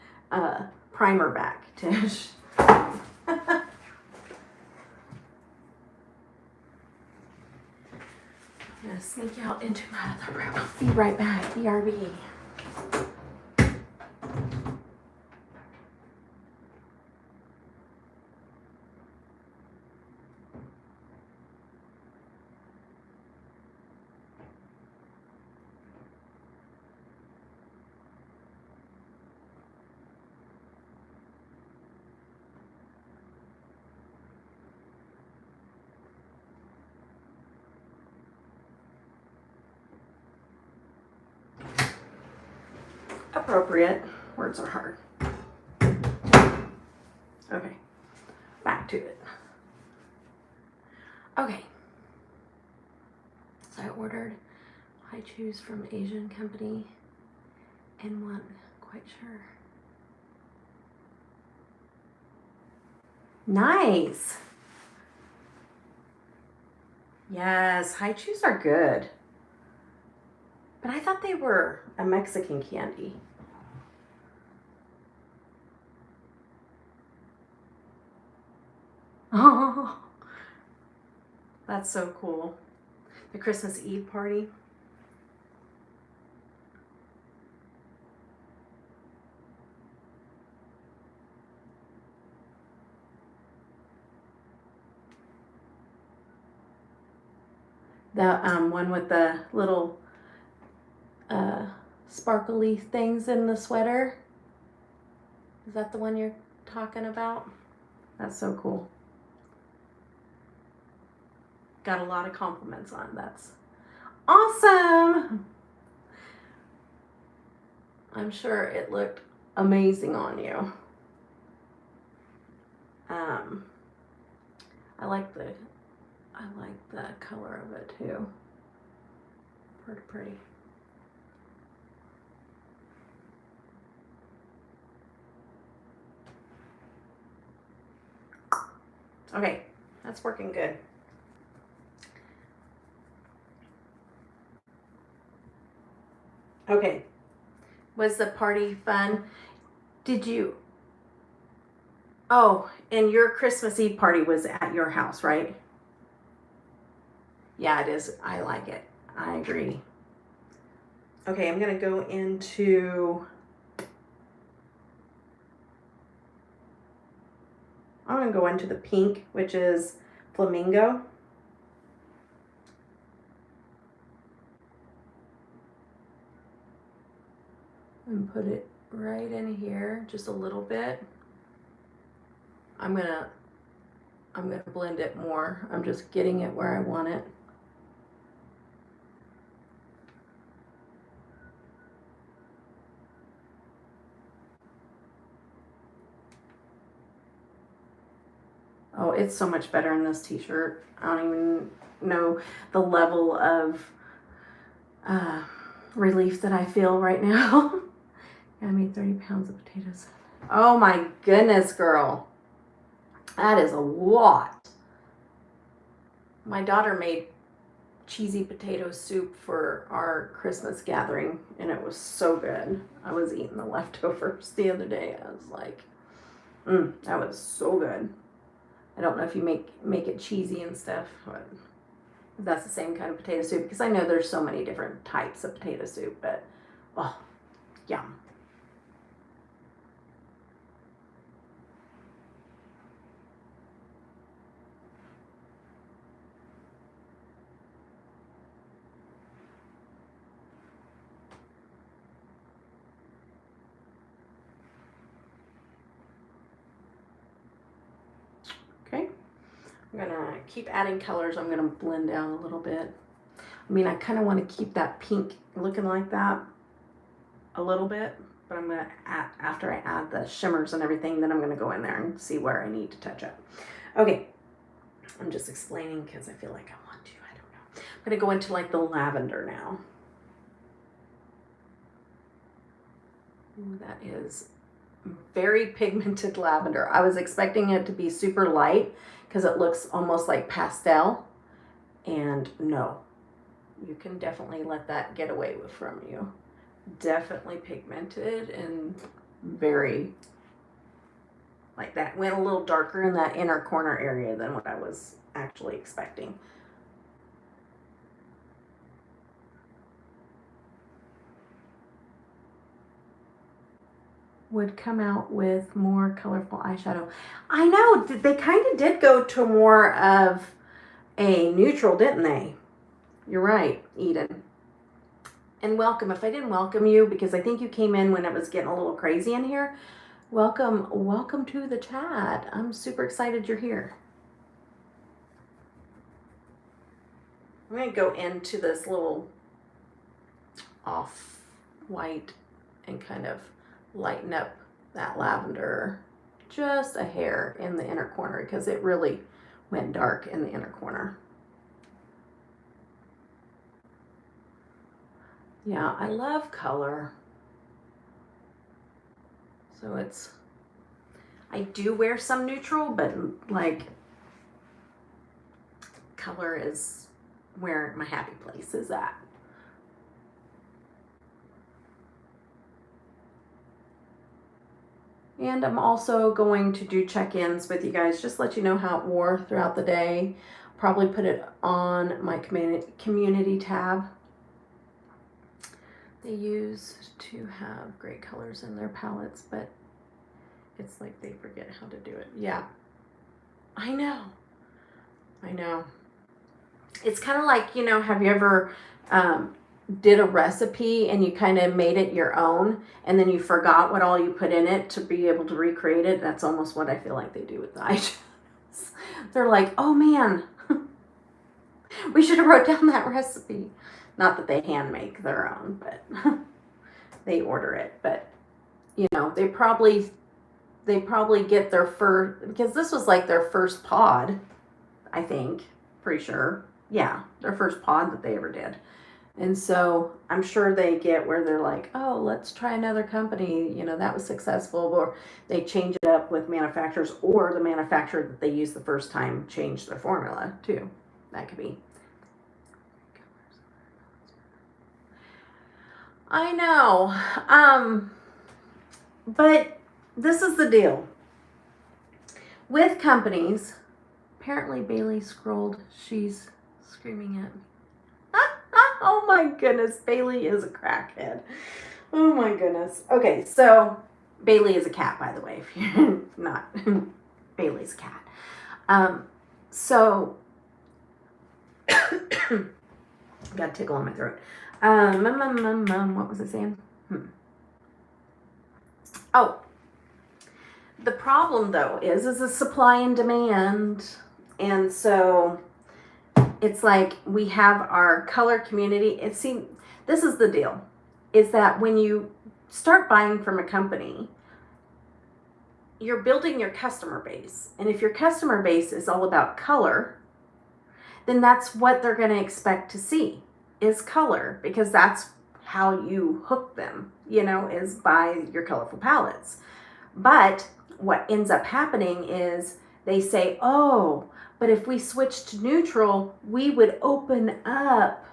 primer back, Tish. I'm gonna sneak out into my other room. I'll be right back. BRB. Appropriate. Words are hard. Okay, back to it. Okay, so I ordered I choose from Asian company and wasn't quite sure. Nice. Yes, high chews are good. But I thought they were a Mexican candy. Oh, that's so cool. The Christmas Eve party. The one with the little sparkly things in the sweater. Is that the one you're talking about? That's so cool. Got a lot of compliments on it. That's awesome. I'm sure it looked amazing on you. I like the color of it too. Pretty pretty. Okay, that's working good. Okay, was the party fun? Did you, oh, and your Christmas Eve party was at your house, right? Yeah, it is. I like it. I agree. Okay, I'm gonna go into, the pink, which is Flamingo. And put it right in here, just a little bit. I'm gonna blend it more. I'm just getting it where I want it. Oh, it's so much better in this t-shirt. I don't even know the level of relief that I feel right now. I made 30 pounds of potatoes. Oh my goodness, girl. That is a lot. My daughter made cheesy potato soup for our Christmas gathering, and it was so good. I was eating the leftovers the other day. I was like, that was so good. I don't know if you make it cheesy and stuff, but that's the same kind of potato soup, because I know there's so many different types of potato soup, but oh, yum. Okay, I'm gonna keep adding colors. I'm gonna blend out a little bit. I mean, I kind of want to keep that pink looking like that a little bit, but I'm gonna add, after I add the shimmers and everything, then I'm gonna go in there and see where I need to touch up. Okay, I'm just explaining because I feel like I want to. I don't know. I'm gonna go into like the lavender now. Ooh, that is very pigmented lavender. I was expecting it to be super light because it looks almost like pastel, and no, you can definitely let that get away from you. Definitely pigmented and very, like, that went a little darker in that inner corner area than what I was actually expecting. Would come out with more colorful eyeshadow. I know, they kind of did go to more of a neutral, didn't they? You're right, Eden. And welcome. If I didn't welcome you, because I think you came in when it was getting a little crazy in here, welcome to the chat. I'm super excited you're here. I'm going to go into this little off-white and kind of lighten up that lavender just a hair in the inner corner, because it really went dark in the inner corner. Yeah, I love color. So I do wear some neutral, but like, color is where my happy place is at. And I'm also going to do check-ins with you guys, just let you know how it wore throughout the day. Probably put it on my community tab. They used to have great colors in their palettes, but it's like they forget how to do it. Yeah, I know. It's kind of like, you know, have you ever did a recipe and you kind of made it your own and then you forgot what all you put in it to be able to recreate it? That's almost what I feel like they do with the eyeshadows. They're like, oh man, we should have wrote down that recipe. Not that they hand make their own, but they order it. But, you know, they probably get their first, because this was like their first pod, I think, pretty sure. Yeah, their first pod that they ever did. And so I'm sure they get where they're like, oh, let's try another company. You know, that was successful. Or they change it up with manufacturers, or the manufacturer that they used the first time changed their formula too. That could be. I know. But this is the deal. With companies, apparently Bailey scrolled. She's screaming at me. Oh my goodness, Bailey is a crackhead. Oh my goodness. Okay, so Bailey is a cat, by the way, if you're not. Bailey's a cat. So, got a tickle in my throat. What was I saying? Oh, the problem though is a supply and demand. And so it's like we have our color community. This is the deal, is that when you start buying from a company, you're building your customer base. And if your customer base is all about color, then that's what they're going to expect to see, is color, because that's how you hook them, you know, is by your colorful palettes. But what ends up happening is they say, oh, but if we switch to neutral, we would open up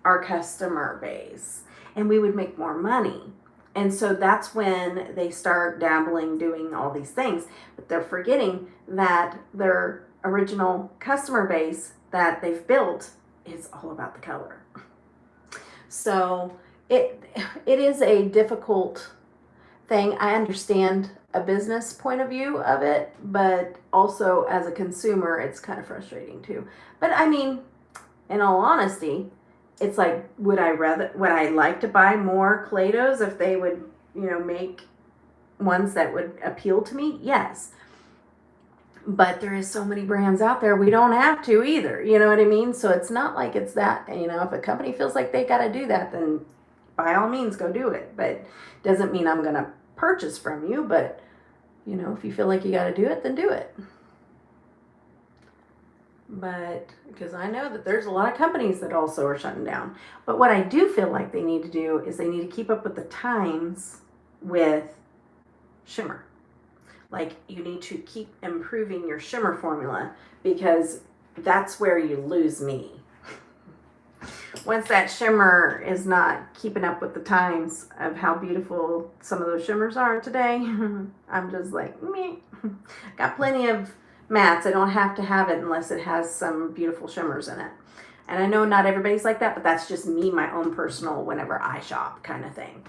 our customer base and we would make more money. And so that's when they start dabbling, doing all these things. But they're forgetting that their original customer base that they've built is all about the color. So it is a difficult thing. I understand a business point of view of it, but also as a consumer, it's kind of frustrating too. But I mean, in all honesty, it's like, would I like to buy more Kaleidos if they would, you know, make ones that would appeal to me? Yes. But there is so many brands out there, we don't have to either. You know what I mean? So it's not like it's that, you know, if a company feels like they got to do that, then by all means go do it. But doesn't mean I'm going to purchase from you, but you know, if you feel like you got to do it, then do it. But because I know that there's a lot of companies that also are shutting down. But what I do feel like they need to do is they need to keep up with the times with shimmer. Like, you need to keep improving your shimmer formula, because that's where you lose me. Once that shimmer is not keeping up with the times of how beautiful some of those shimmers are today, I'm just like, meh. Got plenty of mattes. I don't have to have it unless it has some beautiful shimmers in it. And I know not everybody's like that, but that's just me, my own personal whenever I shop kind of thing.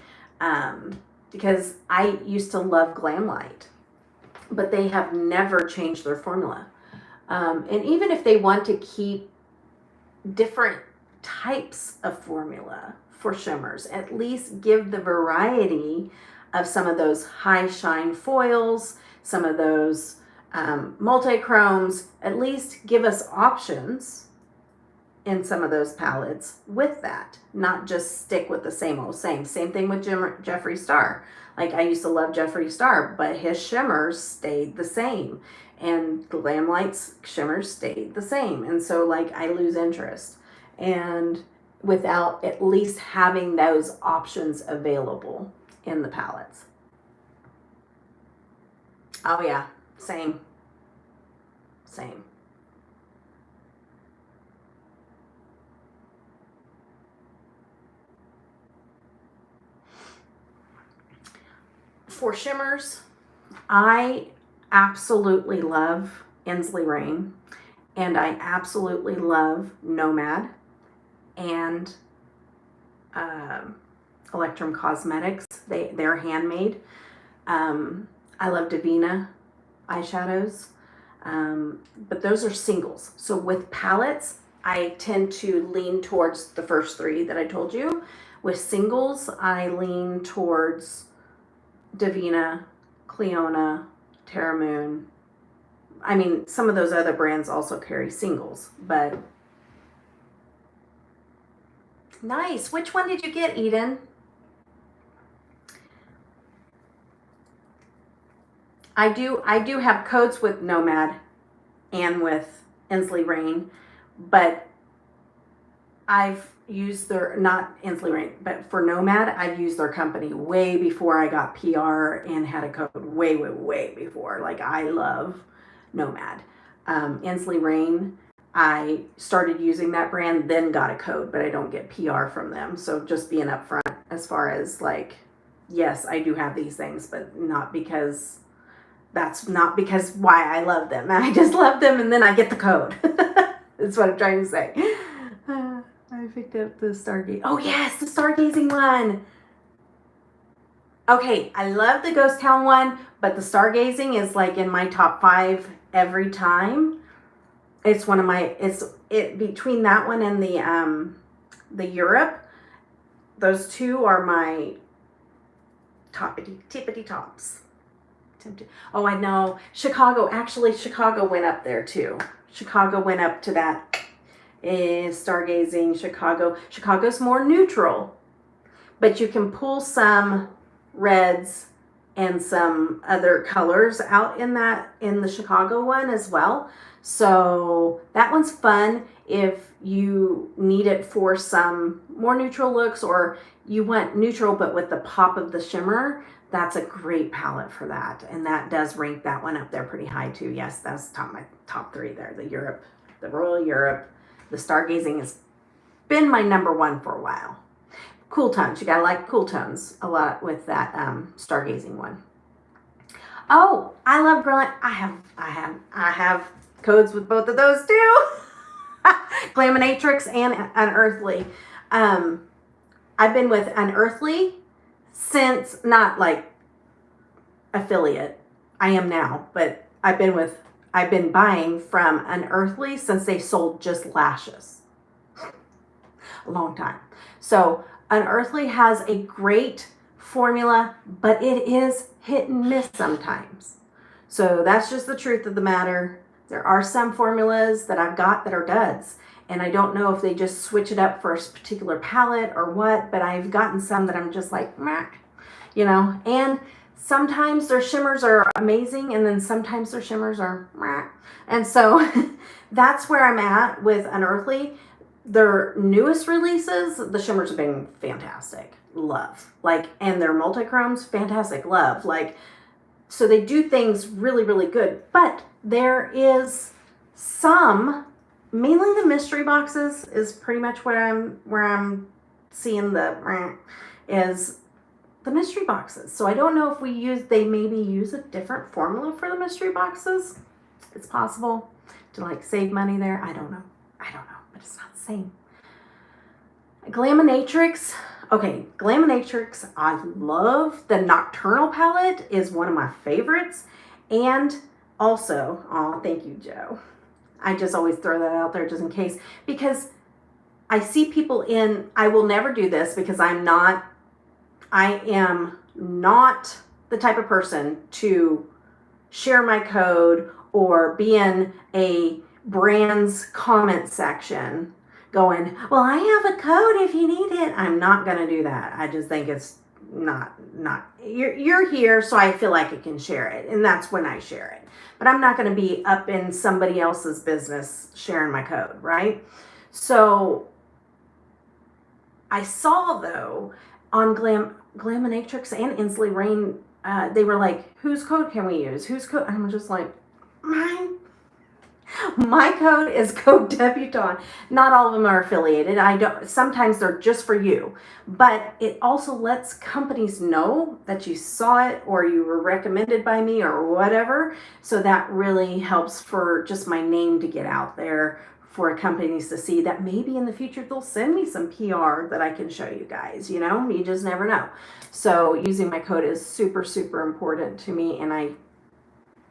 Because I used to love Glamlight, but they have never changed their formula. And even if they want to keep different types of formula for shimmers, at least give the variety of some of those high shine foils, some of those multi-chromes. At least give us options in some of those palettes with that, not just stick with the same old same thing with Jeffree Star. Like, I used to love Jeffree Star, but his shimmers stayed the same, and Glamlight's shimmers stayed the same. And so, like, I lose interest, and without at least having those options available in the palettes. Oh yeah, same. For shimmers, I absolutely love ENSLEY Rain, and I absolutely love Nomad and Electrum Cosmetics. They're handmade. I love Devinah eyeshadows, but those are singles. So with palettes, I tend to lean towards the first three that I told you. With singles, I lean towards Devinah, Cleona, Terra Moon. I mean, some of those other brands also carry singles, but nice. Which one did you get, Eden? I do have codes with Nomad and with ENSLEY Rain, but I've used their, not ENSLEY Rain, but for Nomad, I've used their company way before I got PR and had a code, way before. Like, I love Nomad. ENSLEY Rain, I started using that brand, then got a code, but I don't get PR from them. So just being upfront as far as like, yes, I do have these things, but not because, that's not because why I love them. I just love them and then I get the code. That's what I'm trying to say. I picked up the Stargaze. Oh yes, the Stargazing one. Okay, I love the Ghost Town one, but the Stargazing is like in my top 5 every time. It's one of my, it between that one and the Europe, those two are my tippity tops. Oh, I know. Chicago, actually Chicago went up there too. Chicago went up to that Stargazing. Chicago's more neutral, but you can pull some reds and some other colors out in the Chicago one as well. So that one's fun if you need it for some more neutral looks, or you want neutral but with the pop of the shimmer. That's a great palette for that, and that does rank that one up there pretty high too. Yes, that's my top 3 there. The Europe, the Royal Europe, the Stargazing has been my number 1 for a while. Cool tones, you gotta like cool tones a lot with that Stargazing one. Oh, I love Glaminatrix. I have codes with both of those too. Glaminatrix and Unearthly. I've been with Unearthly since, not like affiliate, I am now, but I've been buying from Unearthly since they sold just lashes. A long time. So Unearthly has a great formula, but it is hit and miss sometimes. So that's just the truth of the matter. There are some formulas that I've got that are duds, and I don't know if they just switch it up for a particular palette or what, but I've gotten some that I'm just like, meh, you know, and sometimes their shimmers are amazing, and then sometimes their shimmers are meh. And so that's where I'm at with Unearthly. Their newest releases, the shimmers have been fantastic. Love. Like, and their multi-chromes, fantastic. Love. Like, so they do things really, really good. But there is some, mainly the mystery boxes is pretty much where I'm seeing is the mystery boxes. So I don't know if they maybe use a different formula for the mystery boxes. It's possible to like save money there. I don't know, but it's not the same. Glaminatrix. Okay, Glaminatrix, I love. The Nocturnal palette is one of my favorites. And also, oh, thank you, Joe. I just always throw that out there just in case, because I see people I will never do this because I am not the type of person to share my code or be in a brand's comment section going, well, I have a code if you need it. I'm not going to do that. I just think it's not, you're here, so I feel like I can share it. And that's when I share it. But I'm not going to be up in somebody else's business sharing my code, right? So I saw, though, on Glaminatrix and ENSLEY Rain, they were like, whose code can we use? Whose code? I'm just like, mine. My code is code Debutawn. Not all of them are affiliated. I don't. Sometimes they're just for you, but it also lets companies know that you saw it or you were recommended by me or whatever. So that really helps for just my name to get out there for companies to see that maybe in the future they'll send me some PR that I can show you guys. You know, you just never know. So using my code is super, super important to me, and I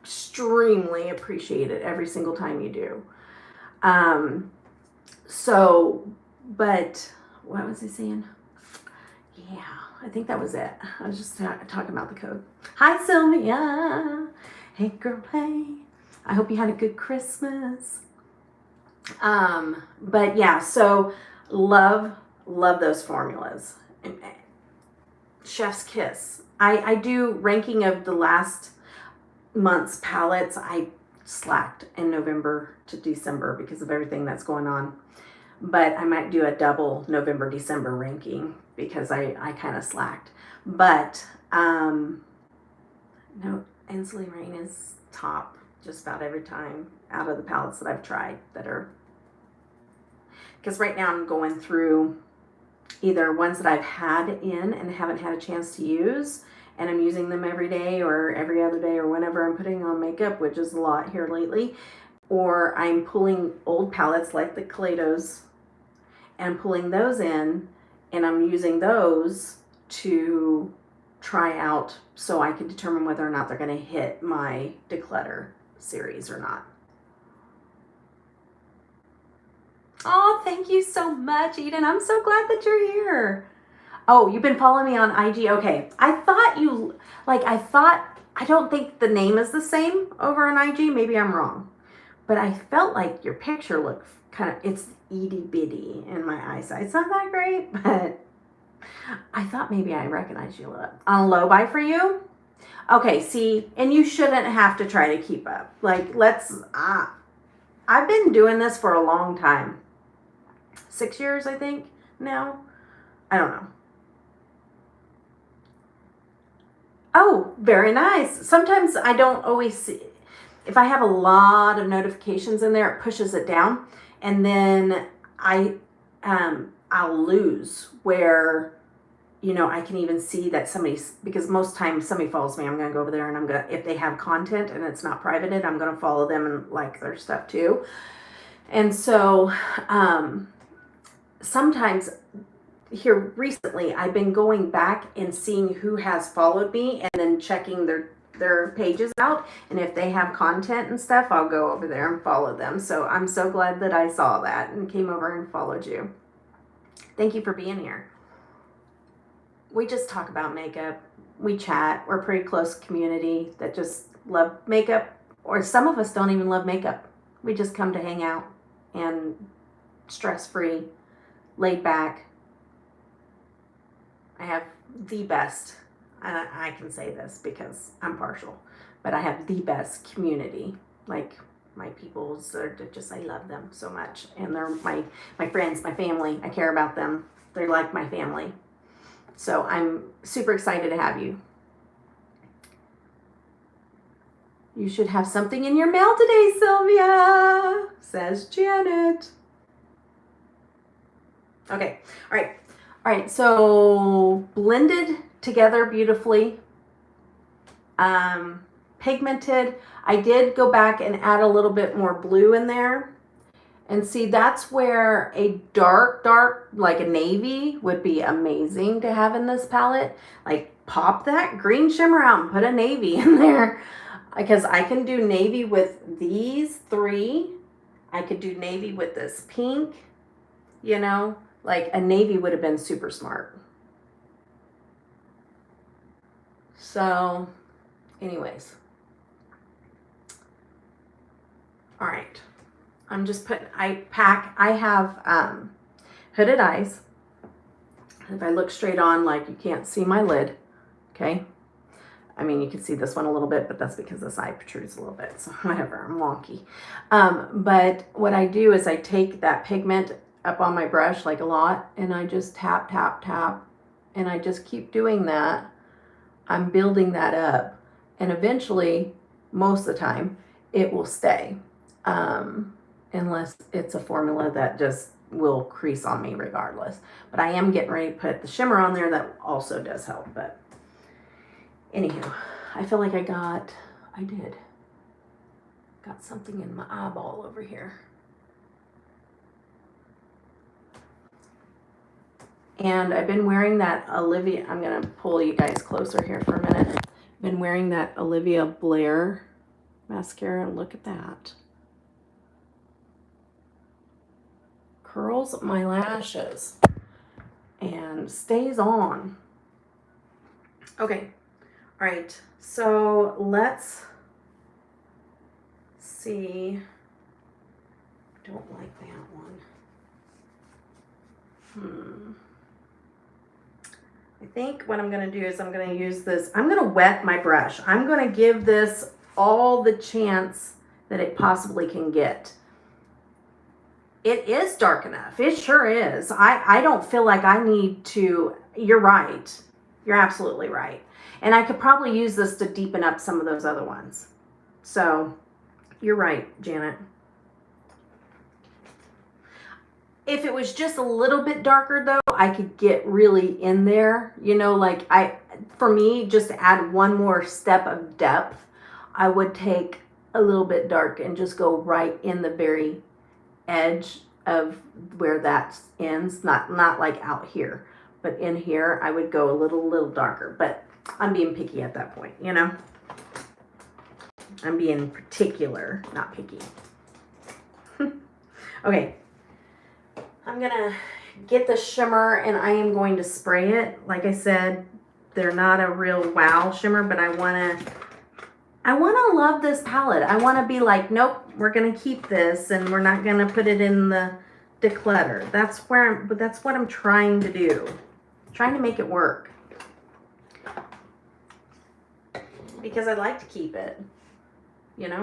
extremely appreciate it every single time you do. But what was I saying? Yeah, I think that was it. I was just talking about the code. Hi, Sylvia. Hey, girl, hey. I hope you had a good Christmas. But yeah, so love those formulas. Chef's kiss. I do ranking of the last month's palettes. I slacked in November to December because of everything that's going on, but I might do a double November December ranking because I kind of slacked. But no, ENSLEY Rain is top just about every time out of the palettes that I've tried that are, because right now I'm going through either ones that I've had in and haven't had a chance to use, and I'm using them every day or every other day or whenever I'm putting on makeup, which is a lot here lately. Or I'm pulling old palettes like the Kaleidos and pulling those in, and I'm using those to try out so I can determine whether or not they're going to hit my declutter series or not. Oh, thank you so much, Eden. I'm so glad that you're here. Oh, you've been following me on IG. Okay. I don't think the name is the same over on IG. Maybe I'm wrong. But I felt like your picture looked kind of, it's itty bitty in my eyesight. It's not that great, but I thought maybe I recognized you a little. On low buy for you? Okay, see, and you shouldn't have to try to keep up. Like, I've been doing this for a long time. 6 years, I think, now. I don't know. Oh, very nice. Sometimes I don't always see. If I have a lot of notifications in there, it pushes it down. And then I'll lose where, you know, I can even see that somebody's, because most times somebody follows me, I'm going to go over there and if they have content and it's not privated, I'm going to follow them and like their stuff too. And so sometimes here recently, I've been going back and seeing who has followed me and then checking their pages out. And if they have content and stuff, I'll go over there and follow them. So I'm so glad that I saw that and came over and followed you. Thank you for being here. We just talk about makeup. We chat. We're a pretty close community that just love makeup, or some of us don't even love makeup. We just come to hang out and stress-free, laid back. I have the best, and I can say this because I'm partial, but I have the best community. Like, my peoples are just, I love them so much. And they're my friends, my family. I care about them. They're like my family. So I'm super excited to have you. You should have something in your mail today, Sylvia, says Janet. Okay, all right, so blended together beautifully. Pigmented. I did go back and add a little bit more blue in there. And see, that's where a dark, like a navy would be amazing to have in this palette. Like, pop that green shimmer out and put a navy in there. Because I can do navy with these three. I could do navy with this pink, you know. Like, a navy would have been super smart. So, anyways. All right. I'm just putting, I have hooded eyes. If I look straight on, like, you can't see my lid, okay? I mean, you can see this one a little bit, but that's because this eye protrudes a little bit, so whatever, I'm wonky. But what I do is I take that pigment up on my brush, like a lot, and I just tap, tap, tap, and I just keep doing that. I'm building that up, and eventually, most of the time, it will stay. unless it's a formula that just will crease on me regardless. But I am getting ready to put the shimmer on there that also does help. But anyhow, I feel like I got something in my eyeball over here. And I've been wearing that Olivia, I'm going to pull you guys closer here for a minute. I've been wearing that Olivia Blair mascara. Look at that. Curls my lashes and stays on. Okay. All right. So let's see. Don't like that one. I think what I'm going to do is I'm going to use this. I'm going to wet my brush. I'm going to give this all the chance that it possibly can get. It is dark enough. It sure is. I don't feel like I need to. You're right. You're absolutely right. And I could probably use this to deepen up some of those other ones. So you're right, Janet. If it was just a little bit darker though, I could get really in there, you know, like for me, just to add one more step of depth, I would take a little bit dark and just go right in the very edge of where that ends, not like out here, but in here, I would go a little darker, but I'm being picky at that point, you know, I'm being particular, not picky. Okay. I'm gonna get the shimmer and I am going to spray it. Like I said, they're not a real wow shimmer, but I wanna love this palette. I wanna be like, nope, we're gonna keep this and we're not gonna put it in the declutter. That's what I'm trying to do. I'm trying to make it work. Because I like to keep it, you know?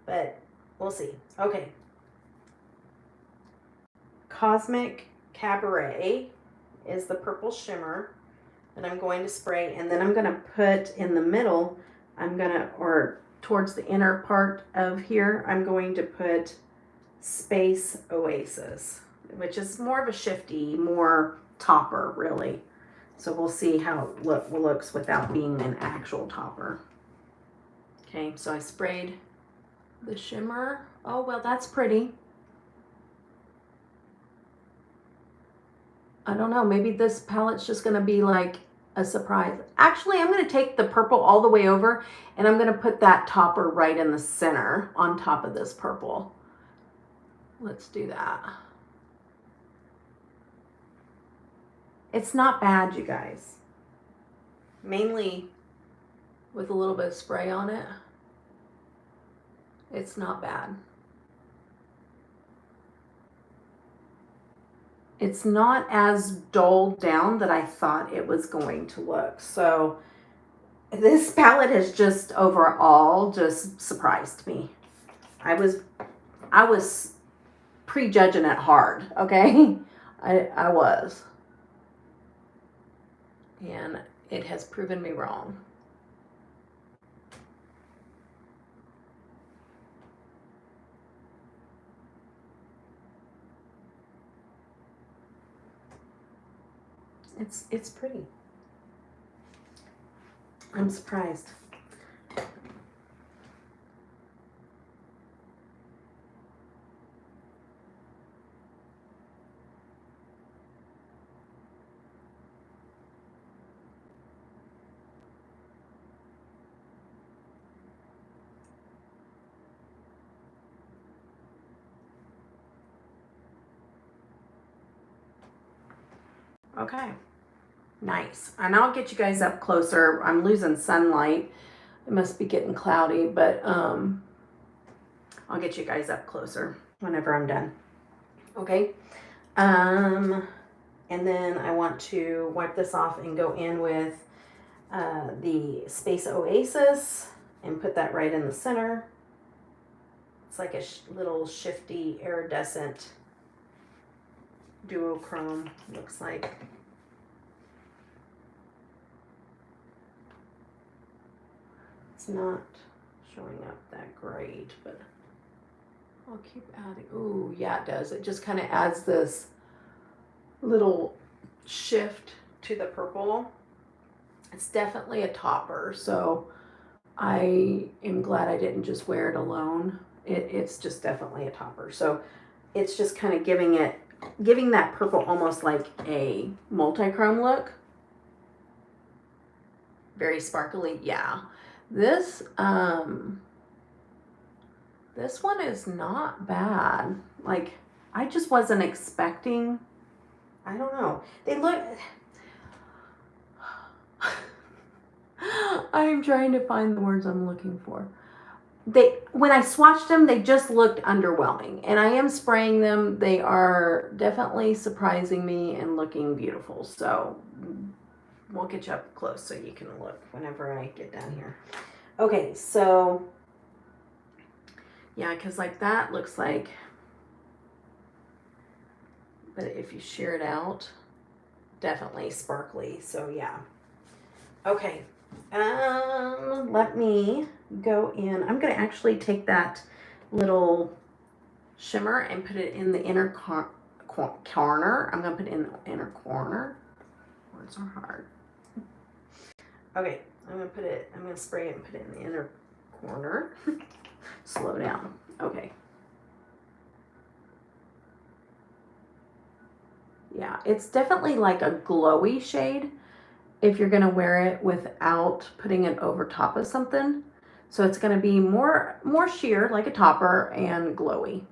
But we'll see. Okay. Cosmic Cabaret is the purple shimmer that I'm going to spray, and then I'm going to put in the middle, or towards the inner part of here, I'm going to put Space Oasis, which is more of a shifty, more topper really. So we'll see how it looks without being an actual topper. Okay, so I sprayed the shimmer. Oh, well, that's pretty. I don't know, maybe this palette's just going to be like a surprise. Actually, I'm going to take the purple all the way over and I'm going to put that topper right in the center on top of this purple. Let's do that. It's not bad, you guys. Mainly with a little bit of spray on it. It's not bad. It's not as dulled down that I thought it was going to look. So this palette has just overall just surprised me. I was prejudging it hard, okay? I was. And it has proven me wrong. It's pretty. I'm surprised. Okay. Nice. And I'll get you guys up closer. I'm losing sunlight. It must be getting cloudy, but I'll get you guys up closer whenever I'm done. Okay. And then I want to wipe this off and go in with the Space Oasis and put that right in the center. It's like a little shifty iridescent duochrome, looks like. It's not showing up that great, but I'll keep adding. Ooh, yeah, it does. It just kind of adds this little shift to the purple. It's definitely a topper, so I am glad I didn't just wear it alone. It's just definitely a topper. So it's just kind of giving that purple almost like a multi-chrome look. Very sparkly, yeah. This one is not bad. Like, I just wasn't expecting, I don't know. They look, I'm trying to find the words I'm looking for. When I swatched them, they just looked underwhelming. And I am spraying them. They are definitely surprising me and looking beautiful. So we'll get you up close so you can look whenever I get down here. Okay, so yeah, because like that looks like, but if you shear it out, definitely sparkly. So yeah. Okay. Let me go in. I'm going to actually take that little shimmer and put it in the inner corner. I'm going to put it in the inner corner. Words are hard. Okay, I'm going to spray it and put it in the inner corner. Slow down. Okay. Yeah, it's definitely like a glowy shade if you're going to wear it without putting it over top of something. So it's going to be more sheer, like a topper, and glowy.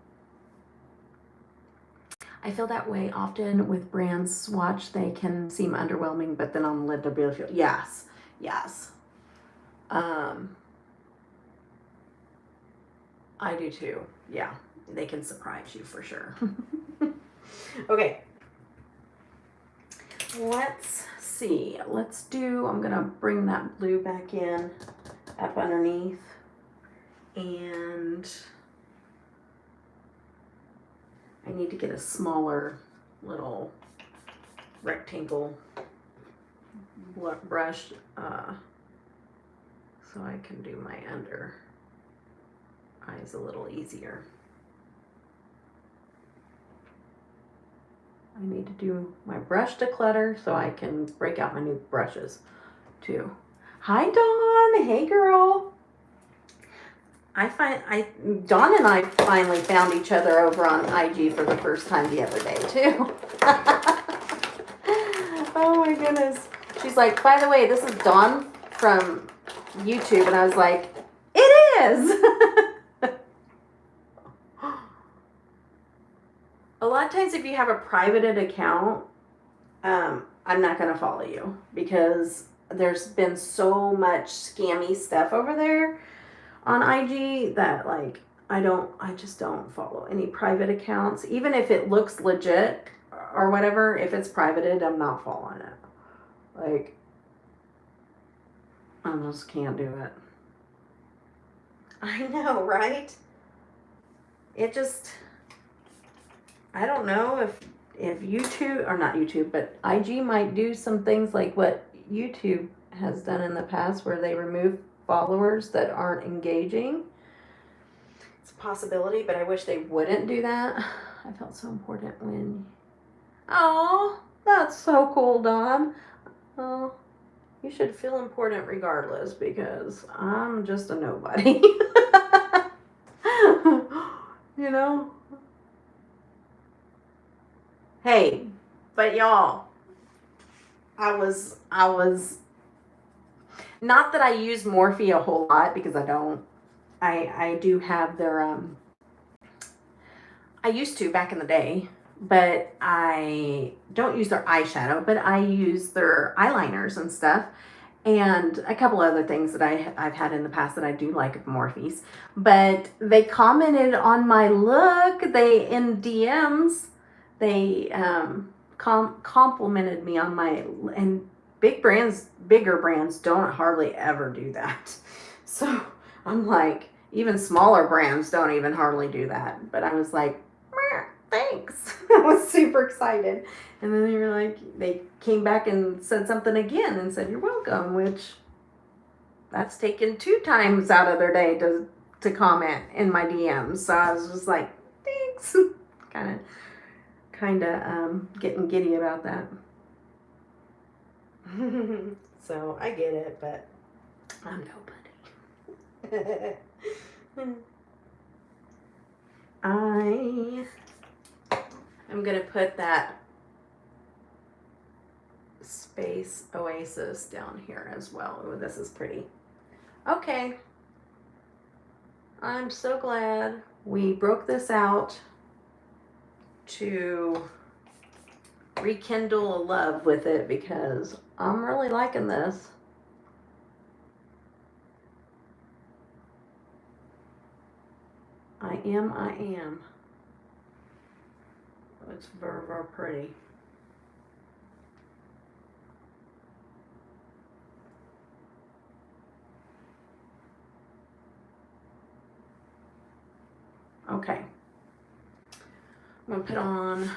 I feel that way often with brands swatch. They can seem underwhelming, but then on the lid, they're beautiful. Yes, yes. I do too. Yeah, they can surprise you for sure. Okay. Let's see. I'm going to bring that blue back in up underneath. And I need to get a smaller little rectangle brush so I can do my under eyes a little easier. I need to do my brush declutter so I can break out my new brushes too. Hi Dawn, hey girl. Dawn and I finally found each other over on IG for the first time the other day too. Oh my goodness. She's like, by the way, this is Dawn from YouTube, and I was like, it is. A lot of times if you have a privated account, I'm not going to follow you because there's been so much scammy stuff over there on IG that like I just don't follow any private accounts. Even if it looks legit or whatever, if it's privated, I'm not following it. Like, I just can't do it. I know, right? It just, I don't know if YouTube, or not YouTube, but IG might do some things like what YouTube has done in the past where they remove followers that aren't engaging. It's a possibility, but I wish they wouldn't do that. I felt so important when, oh, that's so cool, Dawn. Oh, you should feel important regardless because I'm just a nobody. You know? Hey, but y'all, I was not that I use Morphe a whole lot because I don't. I do have their I used to back in the day, but I don't use their eyeshadow, but I use their eyeliners and stuff, and a couple other things that I've had in the past that I do like of Morphe's. But they commented on my look. They in DMs. They complimented me on my, and bigger brands don't hardly ever do that. So I'm like, even smaller brands don't even hardly do that. But I was like, thanks. I was super excited. And then they were like, they came back and said something again and said, you're welcome, which that's taken 2 times out of their day to to comment in my DMs. So I was just like, thanks. kind of getting giddy about that. So I get it, but I'm nobody. I am going to put that Space Oasis down here as well. Ooh, this is pretty. Okay. I'm so glad we broke this out to rekindle a love with it, because I'm really liking this. I am. It's very, very pretty. Okay. I'm gonna put on.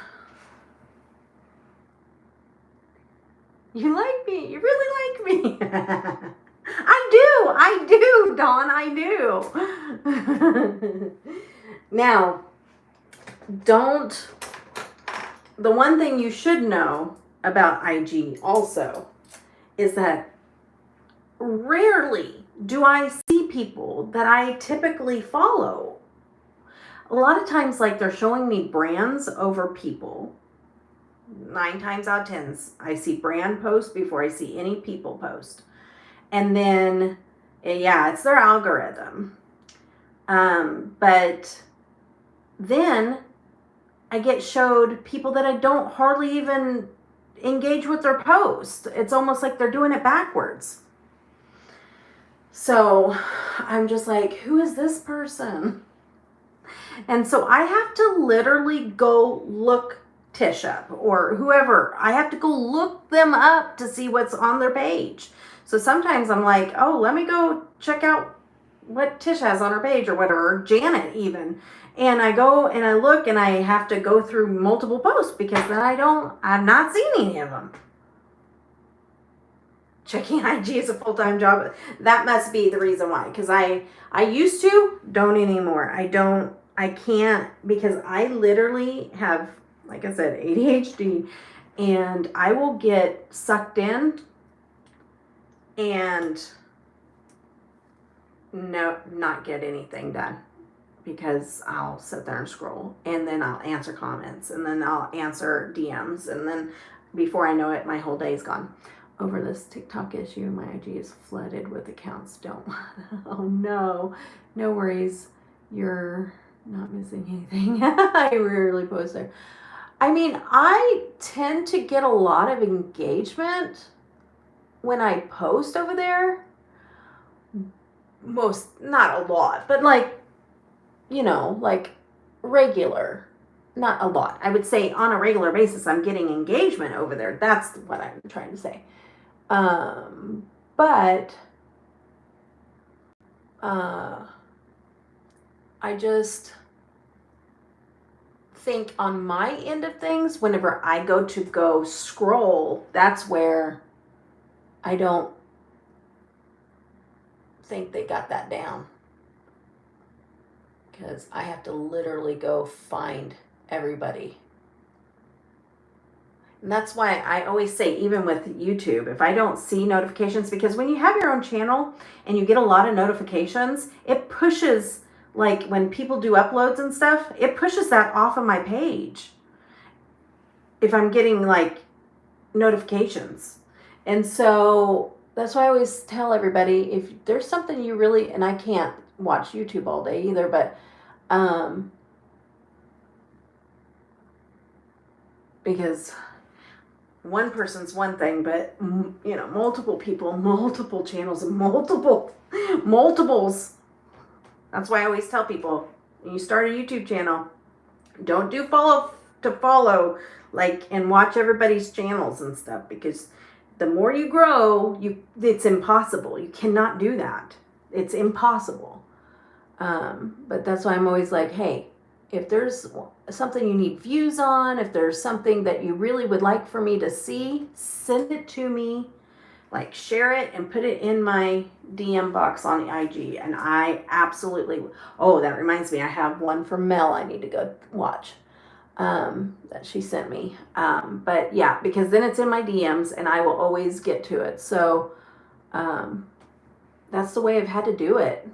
You like me? You really like me? I do, Dawn, I do. Now, the one thing you should know about IG also is that rarely do I see people that I typically follow. A lot of times, like, they're showing me brands over people. 9 times out of 10, I see brand post before I see any people post. And then, yeah, it's their algorithm. But then I get showed people that I don't hardly even engage with their post. It's almost like they're doing it backwards. So I'm just like, who is this person? And so I have to literally go look Tish up, or whoever. I have to go look them up to see what's on their page. So sometimes I'm like, oh, let me go check out what Tish has on her page or whatever, or Janet even. And I go and I look, and I have to go through multiple posts, because then I've not seen any of them. Checking IG is a full-time job. That must be the reason why. Because I used to, don't anymore. I can't, because I literally have, like I said, ADHD, and I will get sucked in and not get anything done, because I'll sit there and scroll, and then I'll answer comments, and then I'll answer DMs, and then before I know it, my whole day is gone. Over this TikTok issue, my IG is flooded with accounts. Oh no worries. You're not missing anything. I rarely post there. I mean, I tend to get a lot of engagement when I post over there. Not a lot, but like, like regular, not a lot. I would say on a regular basis, I'm getting engagement over there. That's what I'm trying to say. But I just think on my end of things, whenever I go scroll, that's where I don't think they got that down, because I have to literally go find everybody. And that's why I always say, even with YouTube, if I don't see notifications, because when you have your own channel and you get a lot of notifications, it pushes, like when people do uploads and stuff, it pushes that off of my page if I'm getting like notifications. And so that's why I always tell everybody, if there's something you really, and I can't watch YouTube all day either, but because one person's one thing, but multiple people, multiple channels, and multiples. That's why I always tell people, when you start a YouTube channel, don't do follow to follow, like, and watch everybody's channels and stuff, because the more you grow, it's impossible. You cannot do that. It's impossible. But that's why I'm always like, hey, if there's something you need views on, if there's something that you really would like for me to see, send it to me. like share it and put it in my DM box on the IG. And I absolutely, oh, that reminds me, I have one from Mel I need to go watch that she sent me. But yeah, because then it's in my DMs and I will always get to it. So that's the way I've had to do it.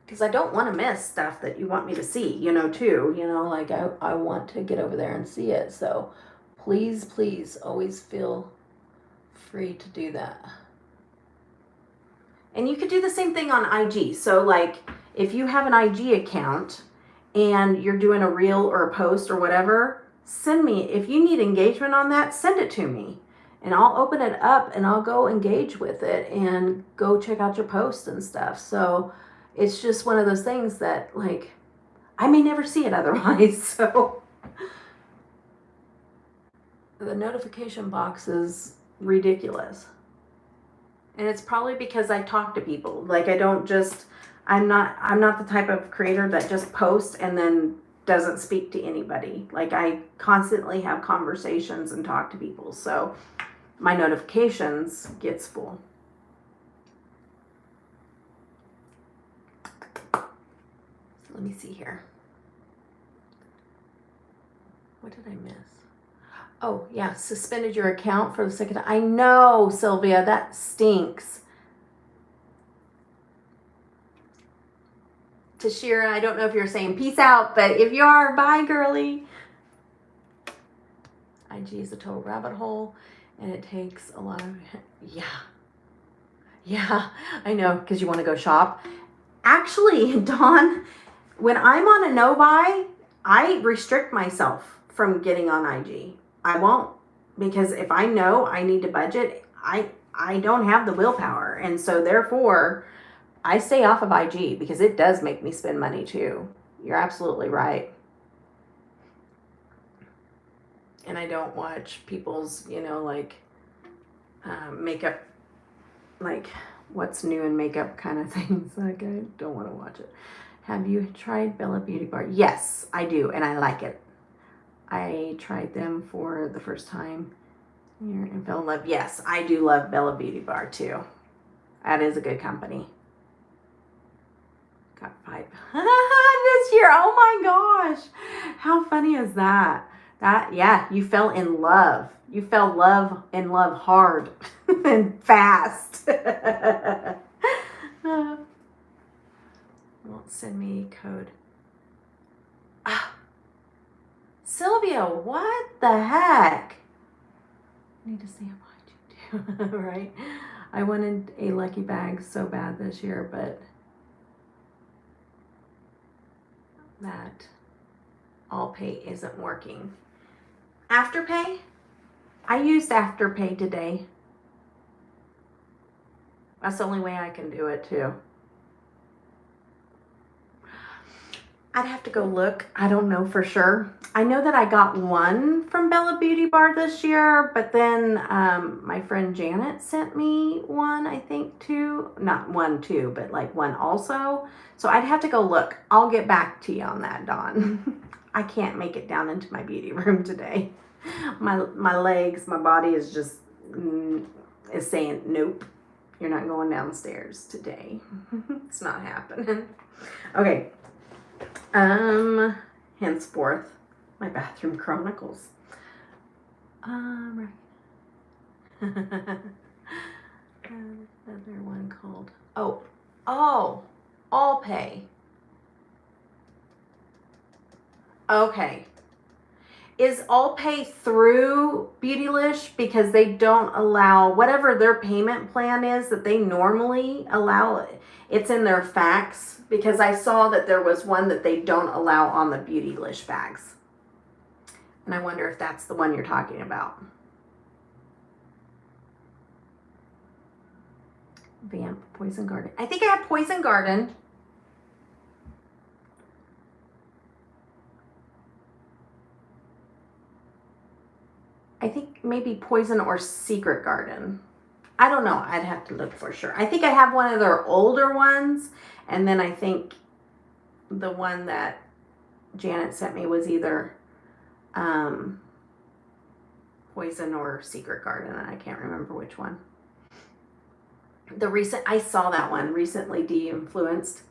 Because I don't want to miss stuff that you want me to see, you know, too. You know, like I want to get over there and see it. So please, please always feel free to do that. And you could do the same thing on IG. So like if you have an IG account and you're doing a reel or a post or whatever, send me, if you need engagement on that, send it to me. And I'll open it up and I'll go engage with it and go check out your posts and stuff. So it's just one of those things that, like, I may never see it otherwise. So the notification box is ridiculous. And it's probably because I talk to people. Like, I don't just, I'm not the type of creator that just posts and then doesn't speak to anybody. Like, I constantly have conversations and talk to people. So my notifications gets full. Let me see here. What did I miss? Oh, yeah, suspended your account for the second time. I know, Sylvia, that stinks. Tashira, I don't know if you're saying peace out, but if you are, bye, girly. IG is a total rabbit hole, and it takes a lot of, yeah, I know, because you want to go shop. Actually, Dawn, when I'm on a no buy, I restrict myself from getting on IG. I won't, because if I know I need to budget, I don't have the willpower. And so therefore I stay off of IG because it does make me spend money too. You're absolutely right. And I don't watch people's, you know, like makeup, like what's new in makeup kind of things. Like, I don't want to watch it. Have you tried Bella Beauty Bar? Yes, I do, and I like it. I tried them for the first time and fell in love. Yes, I do love Bella Beauty Bar too. That is a good company. Got 5 this year. Oh my gosh. How funny is that? That, yeah, you fell in love. You fell in love hard and fast. Won't send me code. Sylvia, what the heck? I need to see how much you do, right? I wanted a lucky bag so bad this year, but that Allpay isn't working. Afterpay? I used Afterpay today. That's the only way I can do it too. I'd have to go look. I don't know for sure. I know that I got one from Bella Beauty Bar this year, but then my friend Janet sent me one, I think, too. Not one, too, but like one also. So I'd have to go look. I'll get back to you on that, Dawn. I can't make it down into my beauty room today. My legs, my body is just is saying, nope, you're not going downstairs today. It's not happening. Okay. Henceforth, my bathroom chronicles. Right. Another one called, Allpay. Okay. Is Allpay through Beautylish because they don't allow whatever their payment plan is that they normally allow? It's in their fax, because I saw that there was one that they don't allow on the Beautylish bags. And I wonder if that's the one you're talking about. Vamp, Poison Garden. I think I have Poison Garden. I think maybe Poison or Secret Garden. I don't know. I'd have to look for sure. I think I have one of their older ones. And then I think the one that Janet sent me was either Poison or Secret Garden. I can't remember which one. I saw that one recently, de-influenced.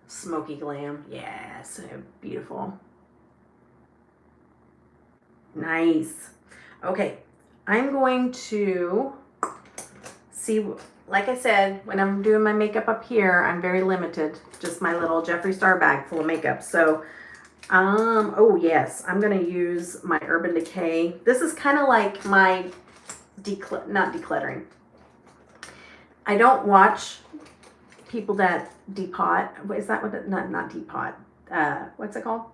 Smoky Glam. Yes, beautiful. Nice. Okay, I'm going to see, like I said, when I'm doing my makeup up here, I'm very limited. Just my little Jeffree Star bag full of makeup. So, oh yes, I'm going to use my Urban Decay. This is kind of like my, not decluttering. I don't watch people that depot. Is that what? Not depot. What's it called?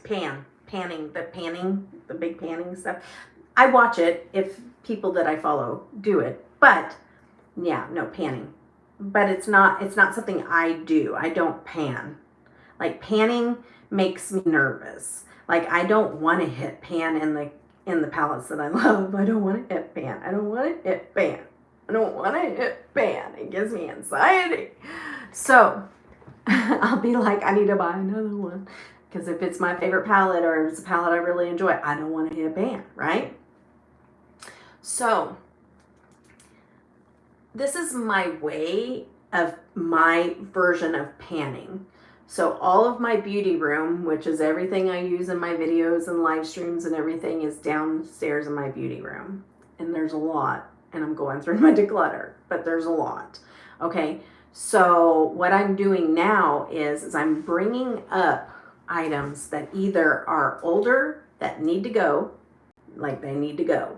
Panning, the big panning stuff. I watch it if people that I follow do it, but yeah, no panning. But it's not something I do. I don't pan. Like panning makes me nervous. Like I don't want to hit pan in the palettes that I love. I don't want to hit pan. I don't want to hit pan. I don't want to hit pan. It gives me anxiety. So I'll be like, I need to buy another one. Because if it's my favorite palette or it's a palette I really enjoy, I don't want to hit pan, right? So this is my way of my version of panning. So all of my beauty room, which is everything I use in my videos and live streams and everything, is downstairs in my beauty room. And there's a lot. And I'm going through my declutter, but there's a lot. Okay, so what I'm doing now is I'm bringing up items that either are older that need to go, like they need to go,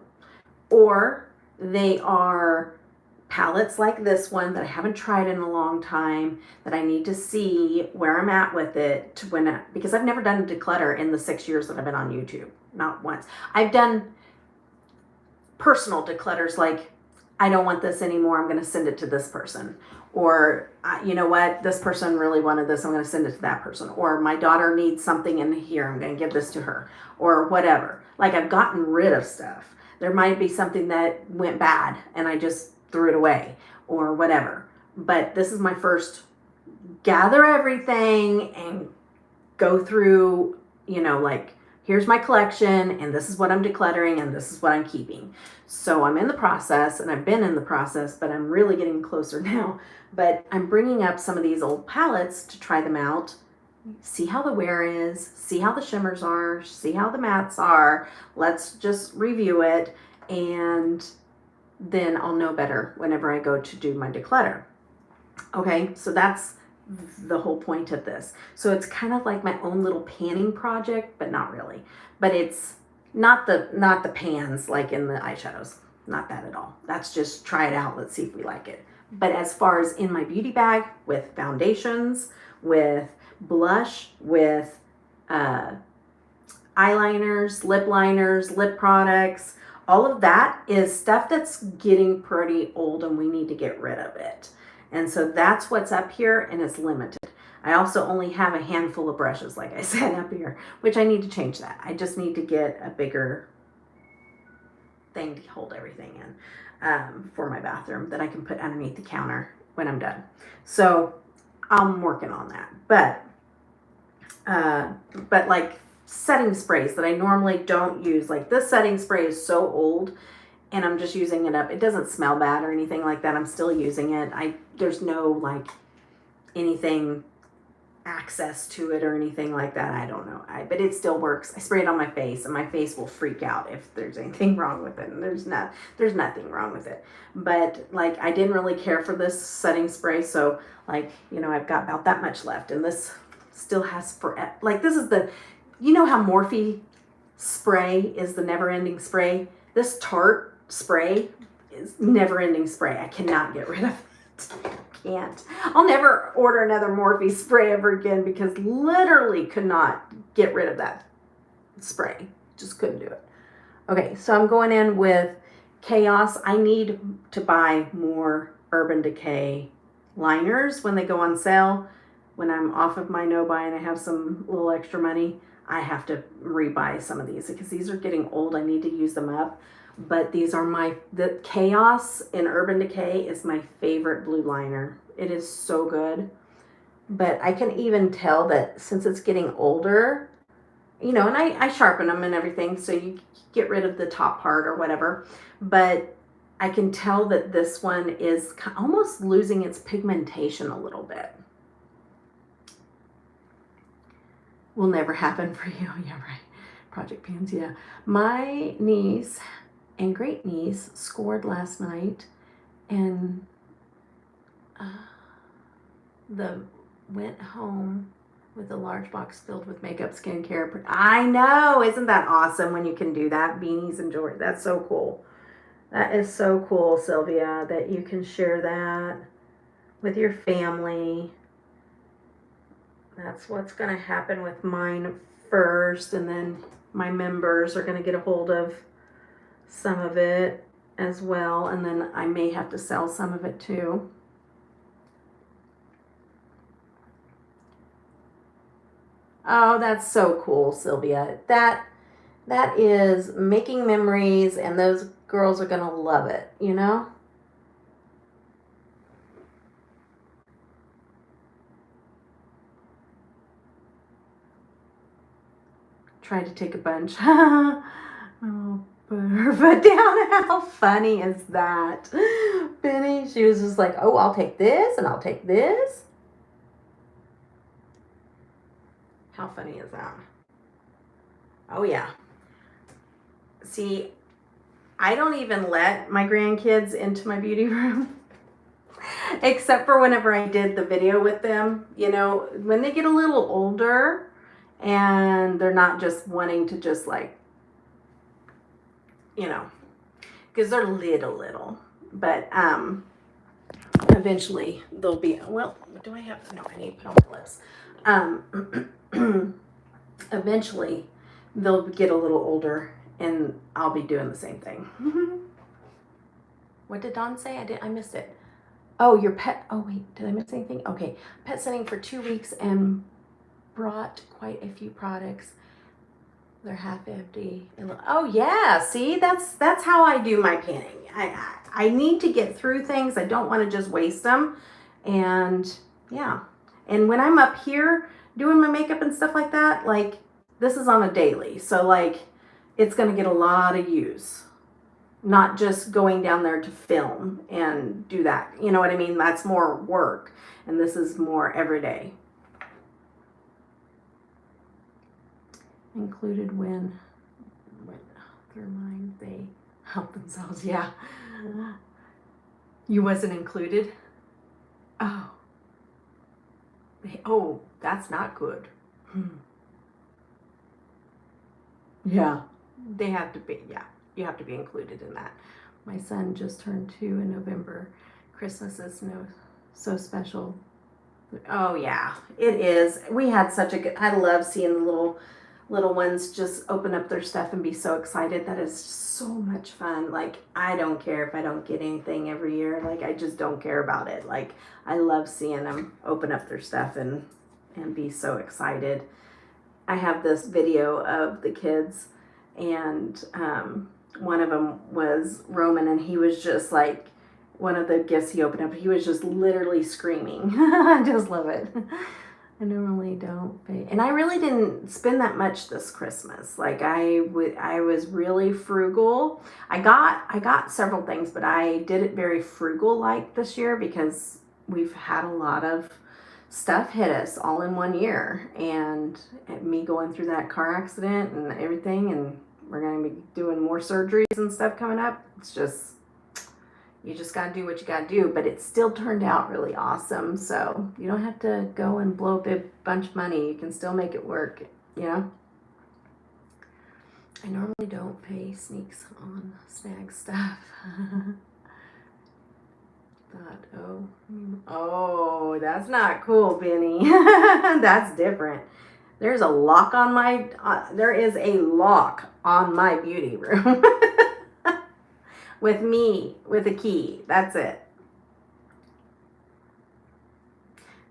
or they are palettes like this one that I haven't tried in a long time that I need to see where I'm at with it because I've never done a declutter in the 6 years that I've been on YouTube, not once. I've done personal declutters like, I don't want this anymore, I'm going to send it to this person. Or, you know what, this person really wanted this, I'm going to send it to that person. Or my daughter needs something in here, I'm going to give this to her. Or whatever. Like I've gotten rid of stuff. There might be something that went bad and I just threw it away or whatever. But this is my first gather everything and go through, you know, like, here's my collection and this is what I'm decluttering and this is what I'm keeping. So I'm in the process and I've been in the process, but I'm really getting closer now. But I'm bringing up some of these old palettes to try them out, see how the wear is, see how the shimmers are, see how the mattes are. Let's just review it and then I'll know better whenever I go to do my declutter. Okay, so that's the whole point of this. So it's kind of like my own little panning project, but not really. But it's not the pans like in the eyeshadows. Not that at all. That's just try it out. Let's see if we like it. But as far as in my beauty bag with foundations, with blush, with eyeliners, lip liners, lip products, all of that is stuff that's getting pretty old and we need to get rid of it. And so that's what's up here and it's limited. I also only have a handful of brushes, like I said, up here, which I need to change that. I just need to get a bigger thing to hold everything in for my bathroom that I can put underneath the counter when I'm done. So I'm working on that. But like setting sprays that I normally don't use, like this setting spray is so old and I'm just using it up. It doesn't smell bad or anything like that. I'm still using it. There's no like anything access to it or anything like that. I don't know. But it still works. I spray it on my face and my face will freak out if there's anything wrong with it. And there's nothing wrong with it. But like I didn't really care for this setting spray. So like, you know, I've got about that much left and this still has like this is the, you know how Morphe spray is the never ending spray? This Tarte spray is never ending spray. I cannot get rid of it. Can't. I'll never order another Morphe spray ever again because literally could not get rid of that spray. Just couldn't do it. Okay, so I'm going in with Chaos. I need to buy more Urban Decay liners when they go on sale. When I'm off of my no-buy and I have some little extra money, I have to rebuy some of these because these are getting old. I need to use them up. But these are the Chaos in Urban Decay is my favorite blue liner. It is so good. But I can even tell that since it's getting older, you know, and I sharpen them and everything, so you get rid of the top part or whatever. But I can tell that this one is almost losing its pigmentation a little bit. Will never happen for you. Yeah, right. Project Pans, yeah. My niece and great niece scored last night, and went home with a large box filled with makeup, skincare. I know, isn't that awesome when you can do that? Beanies and jewelry. That's so cool. That is so cool, Sylvia, that you can share that with your family. That's what's going to happen with mine first, and then my members are going to get a hold of some of it as well, and then I may have to sell some of it too. Oh, that's so cool, Sylvia. That is making memories, and those girls are going to love it, you know? Tried to take a bunch. Oh, put her foot down. How funny is that? Benny, she was just like, oh, I'll take this and I'll take this. How funny is that? Oh, yeah. See, I don't even let my grandkids into my beauty room. Except for whenever I did the video with them. You know, when they get a little older and they're not just wanting to just like, you know, because they're little. But eventually they'll be, well, do I have, no, I need to put on my lips. Eventually they'll get a little older and I'll be doing the same thing. What did Dawn say? I missed it. Oh, your pet, oh wait, did I miss anything? Okay, pet sitting for 2 weeks and brought quite a few products. They're half empty. Oh yeah, see, that's how I do my panning. I need to get through things. I don't want to just waste them. And yeah, and when I'm up here doing my makeup and stuff like that, like this is on a daily, so like it's gonna get a lot of use. Not just going down there to film and do that. You know what I mean? That's more work, and this is more everyday. Included when they're mine, they help themselves. Yeah. You wasn't included? Oh. Oh, that's not good. Yeah. They have to be, yeah. You have to be included in that. My son just turned 2 in November. Christmas is so special. Oh yeah, it is. We had such a good, I love seeing the little ones just open up their stuff and be so excited. That is so much fun. Like, I don't care if I don't get anything every year. Like, I just don't care about it. Like, I love seeing them open up their stuff and be so excited. I have this video of the kids, and one of them was Roman, and he was just like, one of the gifts he opened up, he was just literally screaming. I just love it. I normally don't pay, and I really didn't spend that much this Christmas. Like I was really frugal. I got several things, but I did it very frugal like this year because we've had a lot of stuff hit us all in one year, and me going through that car accident and everything, and we're going to be doing more surgeries and stuff coming up. It's just, you just got to do what you got to do, but it still turned out really awesome. So you don't have to go and blow up a bunch of money. You can still make it work, you know? I normally don't pay sneaks on snag stuff. Oh, that's not cool, Benny. That's different. There's a lock on my, there is a lock on my beauty room. With me, with a key. That's it.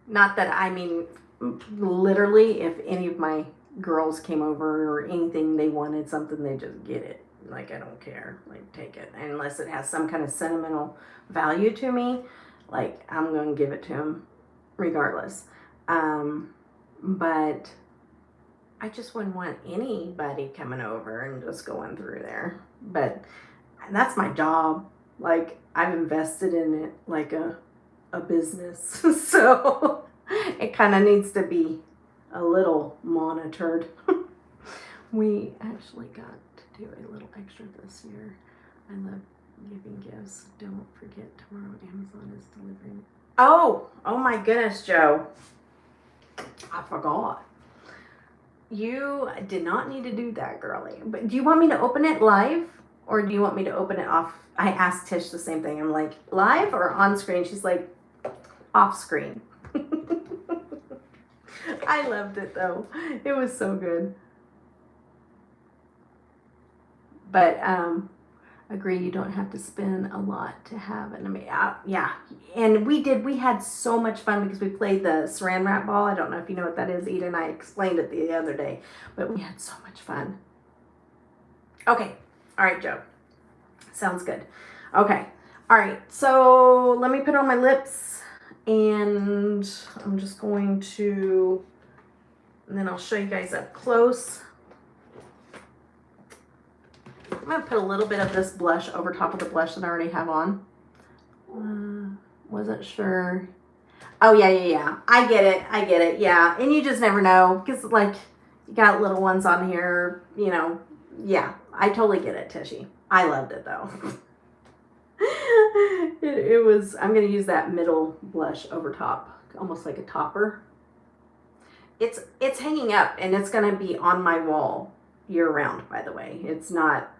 Not that, I mean, literally, if any of my girls came over or anything, they wanted something, they just get it. Like, I don't care. Like, take it. Unless it has some kind of sentimental value to me, like, I'm going to give it to them regardless. But I just wouldn't want anybody coming over and just going through there. But that's my job. Like, I've invested in it like a business. So it kind of needs to be a little monitored. We actually got to do a little extra this year. I love giving gifts. Don't forget tomorrow Amazon is delivering. Oh my goodness, Joe. I forgot. You did not need to do that, girlie. But do you want me to open it live or do you want me to open it off? I asked Tish the same thing. I'm like, live or on screen? She's like, off screen. I loved it though. It was so good. But agree, you don't have to spend a lot to have an amazing, yeah. And we had so much fun because we played the saran wrap ball. I don't know if you know what that is. Eda and I explained it the other day, but we had so much fun. Okay, all right, Joe. Sounds good. Okay, all right, so let me put on my lips and I'm just going to, and then I'll show you guys up close. I'm going to put a little bit of this blush over top of the blush that I already have on. Wasn't sure. Oh, yeah. I get it. Yeah. And you just never know because, like, you got little ones on here, you know. Yeah, I totally get it, Tishy. I loved it, though. it was, I'm going to use that middle blush over top, almost like a topper. It's hanging up, and it's going to be on my wall year-round, by the way. It's not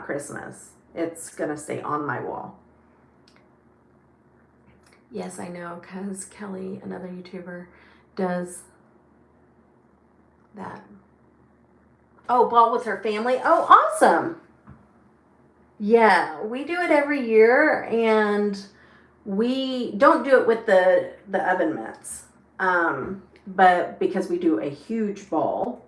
Christmas. It's gonna stay on my wall. Yes, I know, because Kelly, another YouTuber, does that. Oh, ball with her family. Oh, awesome. Yeah, we do it every year, and we don't do it with the oven mitts, but because we do a huge ball,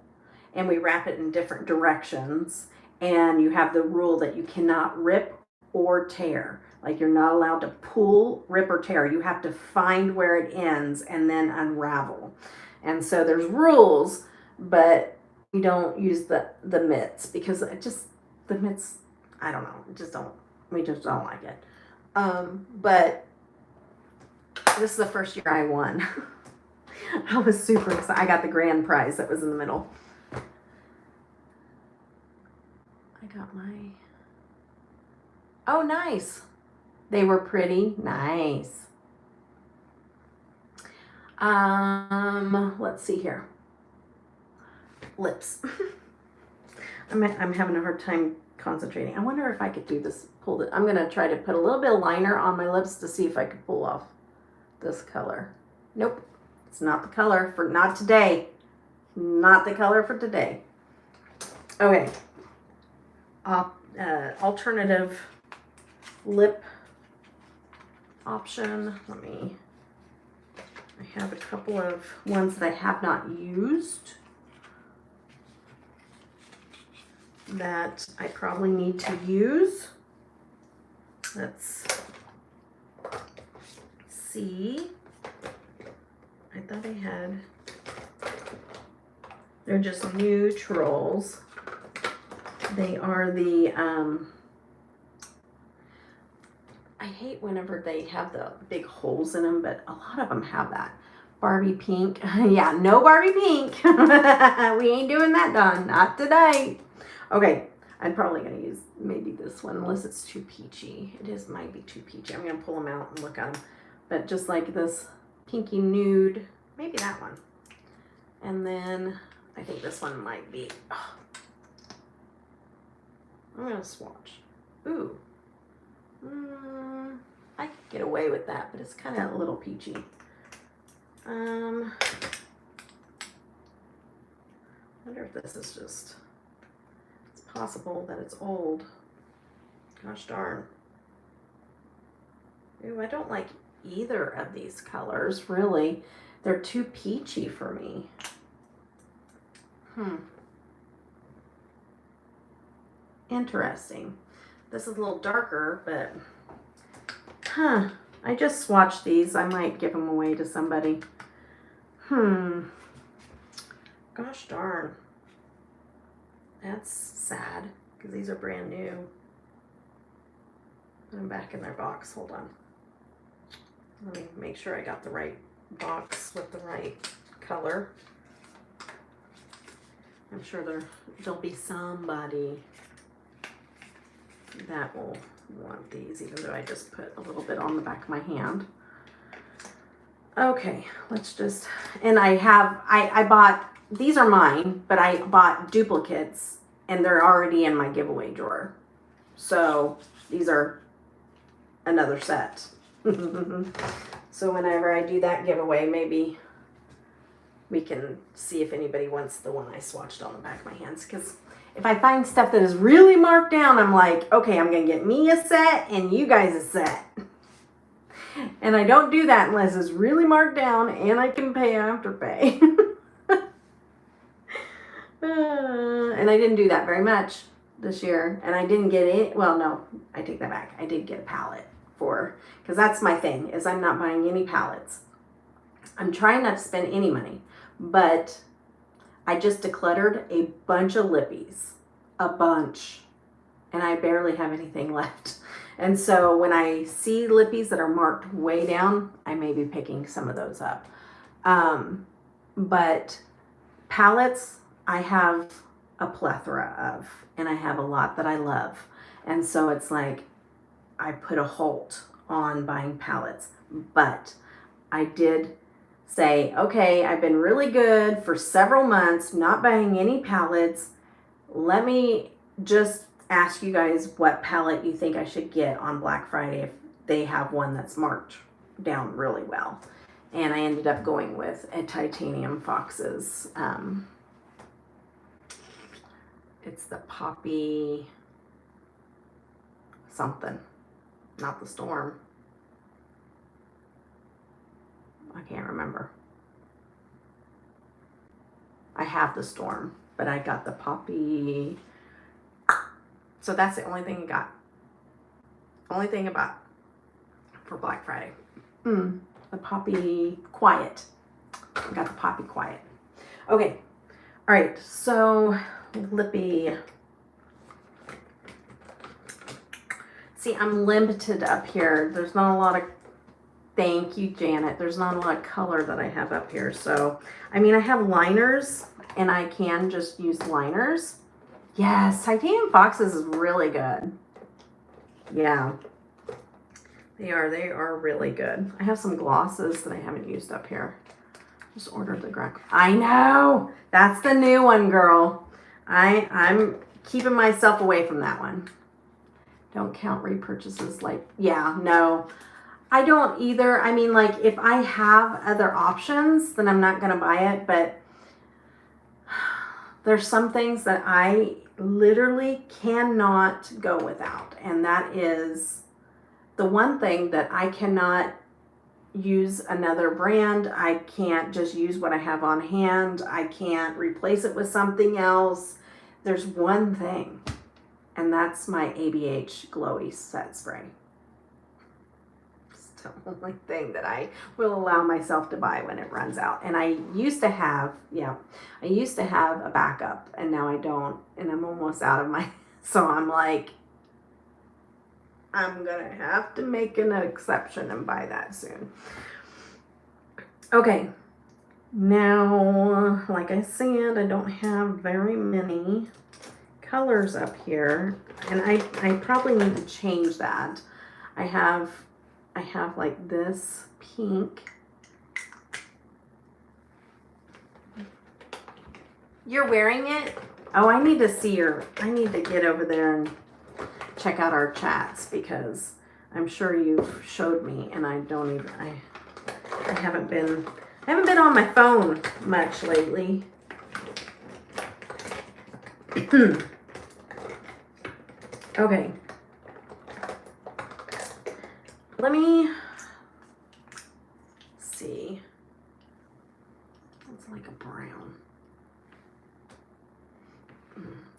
and we wrap it in different directions. And you have the rule that you cannot rip or tear. Like you're not allowed to pull, rip, or tear. You have to find where it ends and then unravel. And so there's rules, but we don't use the mitts because it just, the mitts, I don't know, we just don't like it. But this is the first year I won. I was super excited. I got the grand prize that was in the middle. Got my, oh, nice. They were pretty nice. Let's see here. Lips. I'm having a hard time concentrating. I wonder if I could do this, pull it. I'm going to try to put a little bit of liner on my lips to see if I could pull off this color. Nope. It's not the color for, not today. Not the color for today. Okay. Alternative lip option. I have a couple of ones that I have not used that I probably need to use. Let's see. I thought I had, they're just neutrals. They are the, I hate whenever they have the big holes in them, but a lot of them have that. Barbie pink. Yeah, no Barbie pink. We ain't doing that, Dawn. Not today. Okay, I'm probably going to use maybe this one, unless it's too peachy. Might be too peachy. I'm going to pull them out and look at them. But just like this pinky nude, maybe that one. And then I think this one might be, oh, I'm going to swatch. Ooh. I could get away with that, but it's kind of a little peachy. I wonder if this is just, it's possible that it's old. Gosh darn. Ooh, I don't like either of these colors, really. They're too peachy for me. Interesting. This is a little darker, but I just swatched these. I might give them away to somebody. Gosh darn. That's sad, because these are brand new. I'm back in their box. Hold on. Let me make sure I got the right box with the right color. I'm sure there'll be somebody that will want these, even though I just put a little bit on the back of my hand. Okay, let's just, and I bought, these are mine, but I bought duplicates and they're already in my giveaway drawer. So these are another set. So whenever I do that giveaway, maybe we can see if anybody wants the one I swatched on the back of my hands. Because if I find stuff that is really marked down, I'm like, okay, I'm going to get me a set and you guys a set. And I don't do that unless it's really marked down and I can pay Afterpay. And I didn't do that very much this year. And I didn't get it. Well, no, I take that back. I did get a palette because that's my thing, is I'm not buying any palettes. I'm trying not to spend any money, but I just decluttered a bunch of lippies, a bunch, and I barely have anything left. And so when I see lippies that are marked way down, I may be picking some of those up. But palettes, I have a plethora of, and I have a lot that I love. And so it's like, I put a halt on buying palettes, but I did say, okay, I've been really good for several months, not buying any palettes. Let me just ask you guys what palette you think I should get on Black Friday if they have one that's marked down really well. And I ended up going with a Titanium Fox's. It's the Poppy something, not the Storm. I can't remember. I have the Storm, but I got the Poppy. So that's the only thing I got. Only thing I bought for Black Friday. The Poppy Quiet. I got the Poppy Quiet. Okay. All right. So lippy. See, I'm limited up here. There's not a lot of, thank you, Janet. There's not a lot of color that I have up here. So, I mean, I have liners and I can just use liners. Yes, Titanium Foxes is really good. Yeah, they are really good. I have some glosses that I haven't used up here. Just ordered the Greg. I know, that's the new one, girl. I'm keeping myself away from that one. Don't count repurchases. Like, yeah, no, I don't either. I mean, like, if I have other options, then I'm not going to buy it. But there's some things that I literally cannot go without. And that is the one thing that I cannot use another brand. I can't just use what I have on hand. I can't replace it with something else. There's one thing, and that's my ABH Glowy Set Spray. It's the only thing that I will allow myself to buy when it runs out. And I used to have, I used to have a backup, and now I don't, and I'm almost out of my, so I'm like, I'm gonna have to make an exception and buy that soon. Okay, now, like I said, I don't have very many colors up here, and I probably need to change that. I have like this pink. You're wearing it? Oh, I need to see your, I need to get over there and check out our chats, because I'm sure you've showed me, and I don't even, I haven't been on my phone much lately. Okay. Let me see. It's like a brown.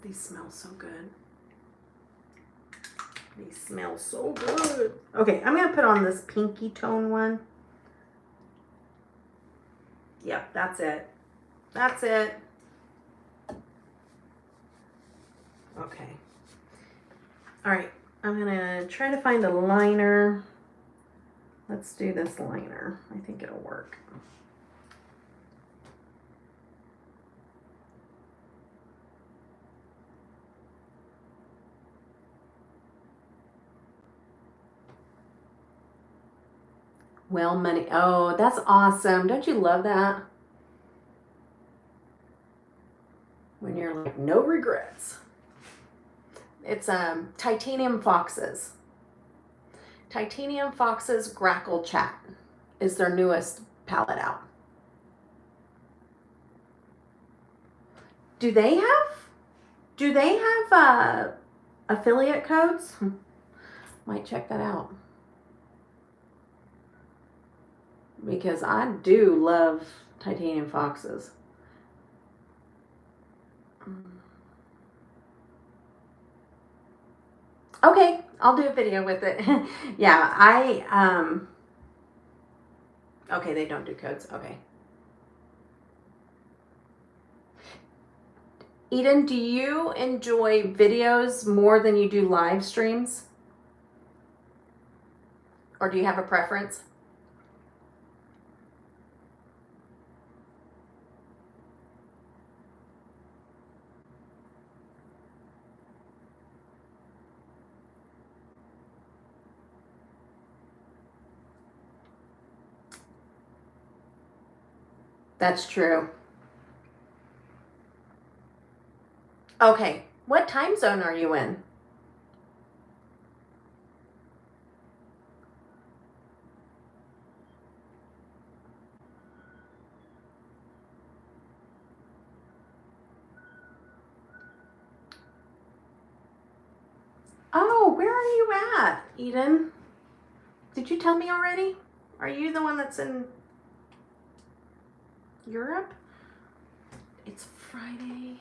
These smell so good. These smell so good. Okay, I'm gonna put on this pinky tone one. Yep, that's it. That's it. Okay. All right. I'm going to try to find a liner. Let's do this liner. I think it'll work. Well, money. Oh, that's awesome. Don't you love that? When you're like, no regrets. It's Titanium Foxes. Titanium Foxes Grackle Chat is their newest palette out. Do they have affiliate codes? Might check that out. Because I do love Titanium Foxes. Okay, I'll do a video with it. Yeah, okay, they don't do codes. Okay. Eden, do you enjoy videos more than you do live streams? Or do you have a preference? That's true. Okay, what time zone are you in? Oh, where are you at, Eden? Did you tell me already? Are you the one that's in Europe? It's Friday.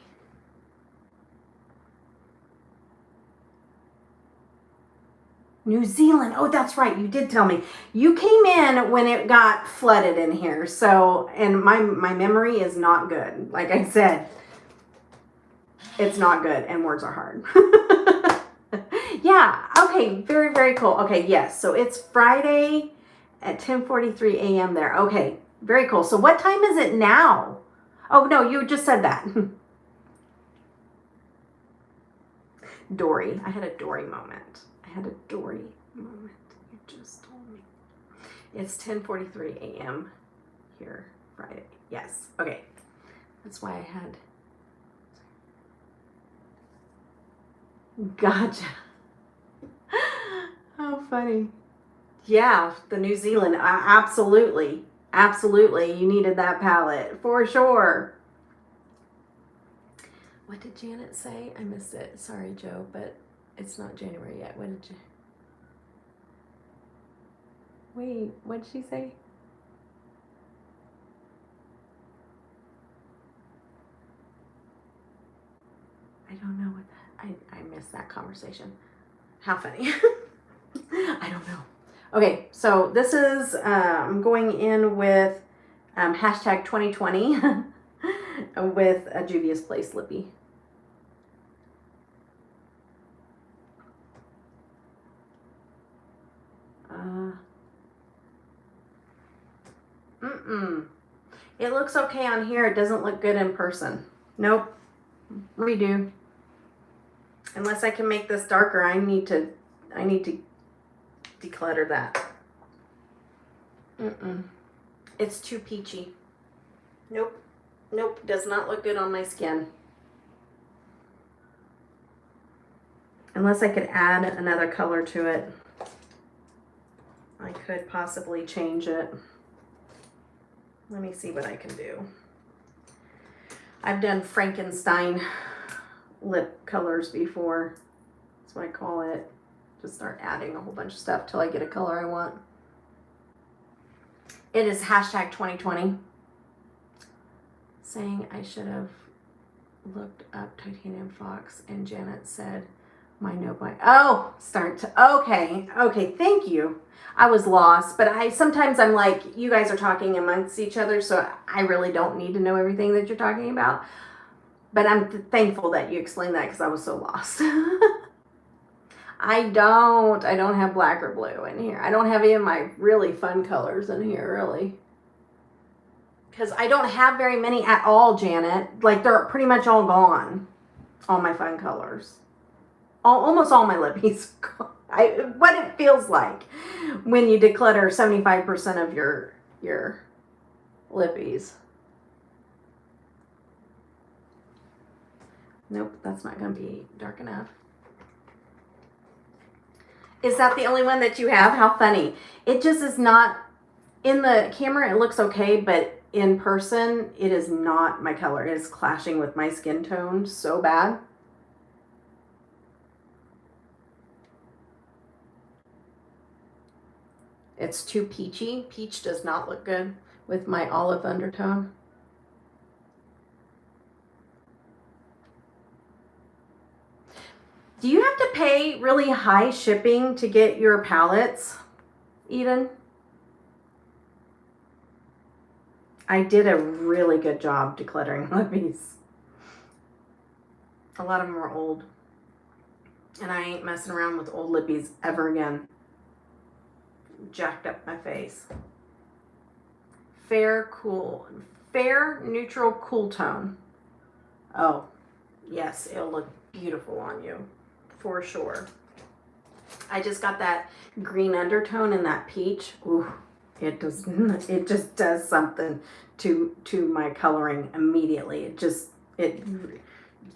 New Zealand. Oh, that's right. You did tell me. You came in when it got flooded in here. So, and my memory is not good. Like I said, it's not good and words are hard. Yeah. Okay. Very, very cool. Okay. Yes. So it's Friday at 10:43 a.m. there. Okay. Very cool. So what time is it now? Oh, no, you just said that. Dory. I had a Dory moment. You just told me. It's 10:43 a.m. here, Friday. Yes. Okay. That's why I had. Gotcha. How funny. Yeah, the New Zealand. Absolutely. Absolutely. You needed that palette for sure. What did Janet say? I missed it. Sorry, Joe, but it's not January yet. What did you... Wait, what did she say? I don't know what that... I missed that conversation. How funny. I don't know. Okay, so this is, I'm going in with hashtag 2020 with a Juvia's Place Lippy. It looks okay on here. It doesn't look good in person. Nope. Redo. Unless I can make this darker, I need to declutter that. It's too peachy. Nope. Nope. Does not look good on my skin. Unless I could add another color to it, I could possibly change it. Let me see what I can do. I've done Frankenstein lip colors before. That's what I call it. Just start adding a whole bunch of stuff till I get a color I want. It is hashtag 2020. Saying I should have looked up Titanium Fox, and Janet said my note by... Oh, okay, thank you. I was lost, but sometimes I'm like, you guys are talking amongst each other, so I really don't need to know everything that you're talking about. But I'm thankful that you explained that because I was so lost. I don't have black or blue in here. I don't have any of my really fun colors in here, really. Because I don't have very many at all, Janet. Like, they're pretty much all gone. All my fun colors. Almost all my lippies. What it feels like when you declutter 75% of your lippies. Nope, that's not going to be dark enough. Is that the only one that you have? How funny. It just is not, in the camera it looks okay, but in person it is not my color. It is clashing with my skin tone so bad. It's too peachy. Peach does not look good with my olive undertone. Do you have to pay really high shipping to get your palettes, Eden? I did a really good job decluttering lippies. A lot of them are old. And I ain't messing around with old lippies ever again. Jacked up my face. Fair, neutral, cool tone. Oh, yes, it'll look beautiful on you. For sure. I just got that green undertone and that peach. Ooh, it just does something to my coloring immediately. It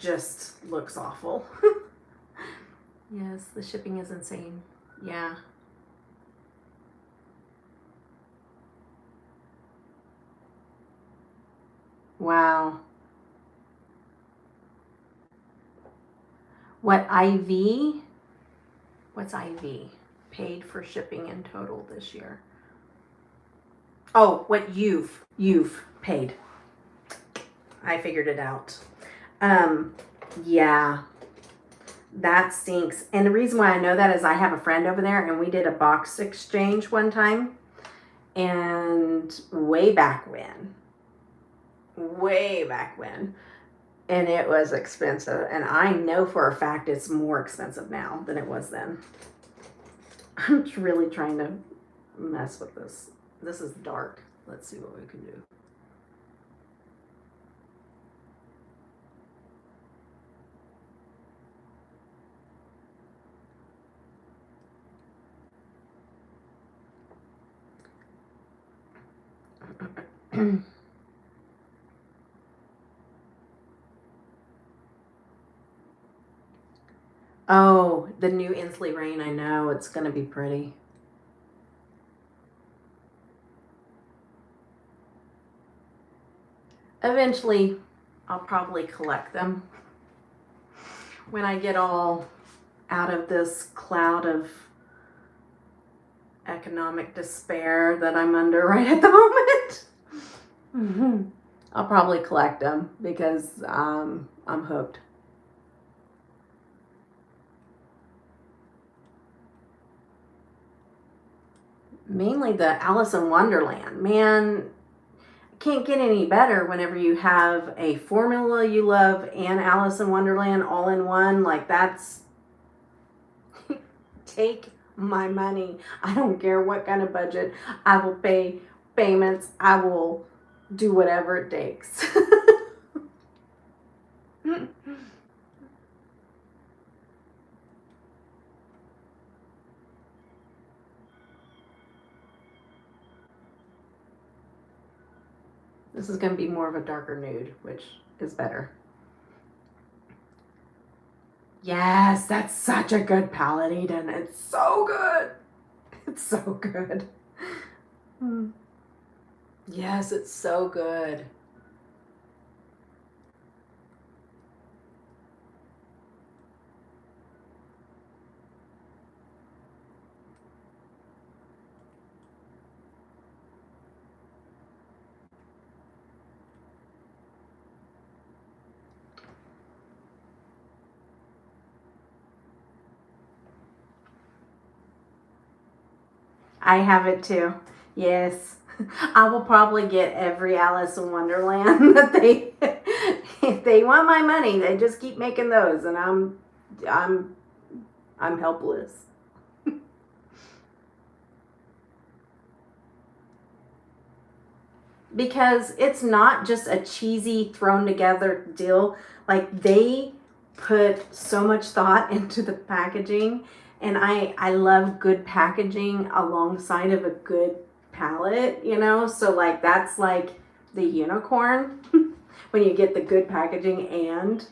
just looks awful. Yes, the shipping is insane. Yeah. Wow. What IV? What's IV? Paid for shipping in total this year. Oh, what you've paid. I figured it out. Yeah. That stinks. And the reason why I know that is I have a friend over there and we did a box exchange one time. And way back when. And it was expensive. And I know for a fact it's more expensive now than it was then. I'm just really trying to mess with this. This is dark. Let's see what we can do. Oh, the new ENSLEY rain. I know it's going to be pretty. Eventually, I'll probably collect them when I get all out of this cloud of economic despair that I'm under right at the moment. I'll probably collect them because I'm hooked. Mainly the Alice in Wonderland. Man, can't get any better whenever you have a formula you love and Alice in Wonderland all in one. Like, that's take my money. I don't care what kind of budget. I will pay payments. I will do whatever it takes. This is going to be more of a darker nude, which is better. Yes, that's such a good palette, Eden. It's so good. It's so good. Yes, it's so good. I have it too. Yes. I will probably get every Alice in Wonderland that they want my money. They just keep making those, and I'm helpless. Because it's not just a cheesy thrown together deal. Like, they put so much thought into the packaging, and I love good packaging alongside of a good palette, you know? So like, that's like the unicorn when you get the good packaging and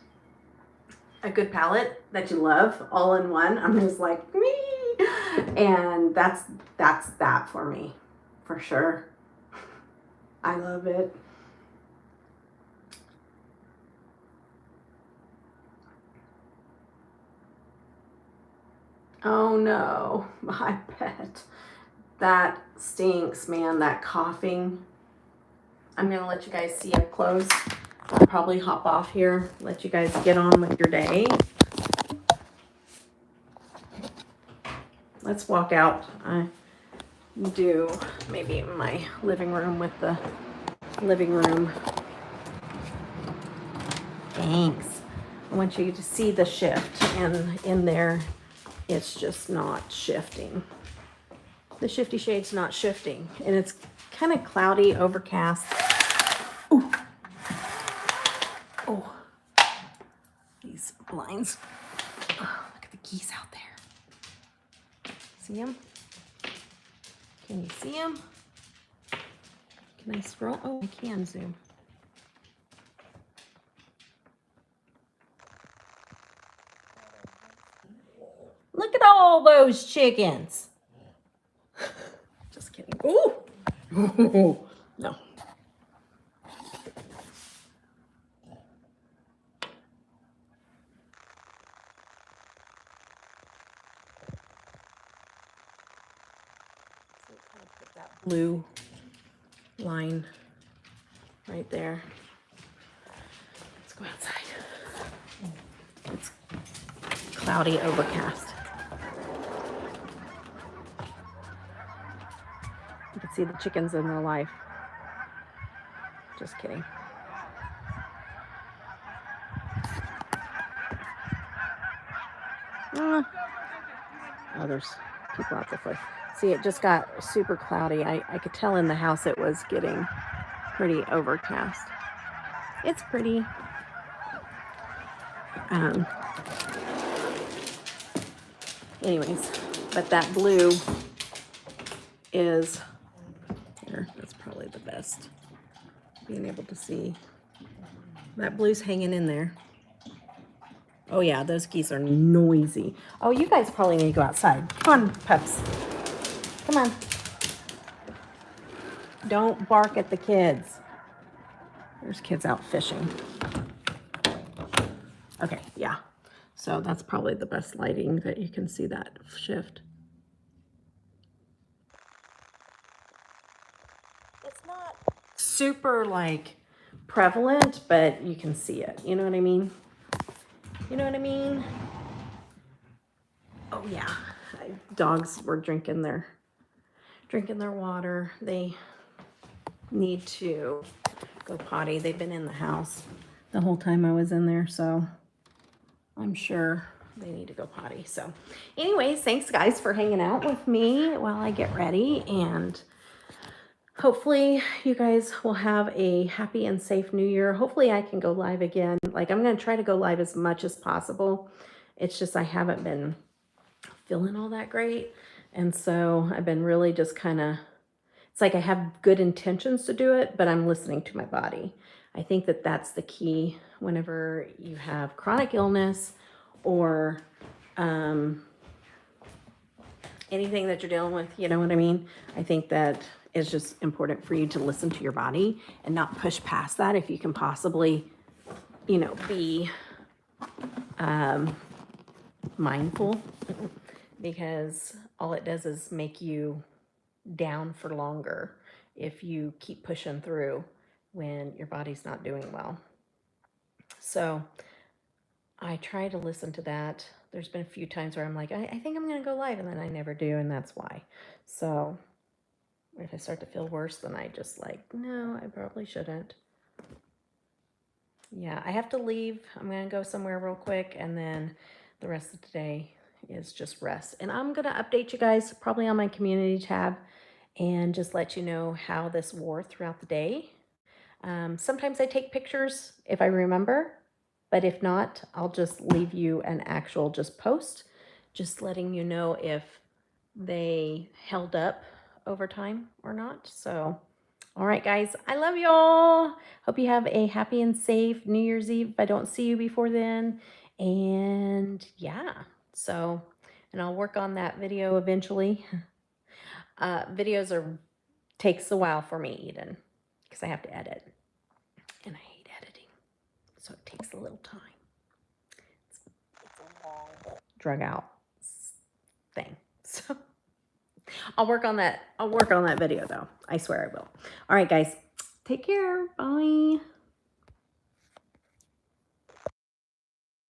a good palette that you love all in one. I'm just like, me. And that's that for me, for sure. I love it. Oh no, I bet. That stinks, man, that coughing. I'm gonna let you guys see up close. I'll probably hop off here, let you guys get on with your day. Let's walk out. I do maybe in my living room with the living room. Thanks. I want you to see the shift, and in there, it's just not shifting. The Shifty Shade's not shifting, and it's kind of cloudy, overcast. Ooh. Oh, these blinds. Oh, look at the geese out there. See them? Can you see them? Can I scroll? Oh, I can zoom. Look at all those chickens. Just kidding. Ooh. Ooh. No. Put that blue line right there. Let's go outside. It's cloudy, overcast. You can see the chickens in their life. Just kidding. Oh, there's people out there. See, it just got super cloudy. I could tell in the house it was getting pretty overcast. It's pretty. Anyways, but that blue is here. That's probably the best. Being able to see that blue's hanging in there. Oh yeah, those geese are noisy. Oh, you guys probably need to go outside. Come on, pups. Come on. Don't bark at the kids. There's kids out fishing. Okay, yeah. So that's probably the best lighting that you can see that shift. It's not super like prevalent, but you can see it. You know what I mean? You know what I mean? Oh yeah. Dogs were drinking their water. They need to go potty. They've been in the house the whole time I was in there, so I'm sure they need to go potty. So anyways, thanks guys for hanging out with me while I get ready, and hopefully you guys will have a happy and safe new year. Hopefully I can go live again. Like, I'm going to try to go live as much as possible. It's just I haven't been feeling all that great, and so I've been really just kind of, it's like I have good intentions to do it, but I'm listening to my body. I think that that's the key whenever you have chronic illness or anything that you're dealing with, you know what I mean? I think that it's just important for you to listen to your body and not push past that if you can possibly, you know, be mindful, because all it does is make you down for longer if you keep pushing through when your body's not doing well. So I try to listen to that. There's been a few times where I'm like, I think I'm going to go live, and then I never do, and that's why. So if I start to feel worse, then I just like, no, I probably shouldn't. yeah, I have to leave. I'm going to go somewhere real quick, and then the rest of the day is just rest. And I'm going to update you guys probably on my community tab and just let you know how this wore throughout the day. Sometimes I take pictures if I remember, but if not, I'll just leave you an actual just post, just letting you know if they held up over time or not. So, all right, guys, I love y'all. Hope you have a happy and safe New Year's Eve if I don't see you before then. And yeah, so, and I'll work on that video eventually. Videos takes a while for me, Eden, because I have to edit. And I hate editing, so it takes a little time. It's a long, drag out thing. So I'll work on that. I'll work on that video though. I swear I will. All right, guys. Take care. Bye.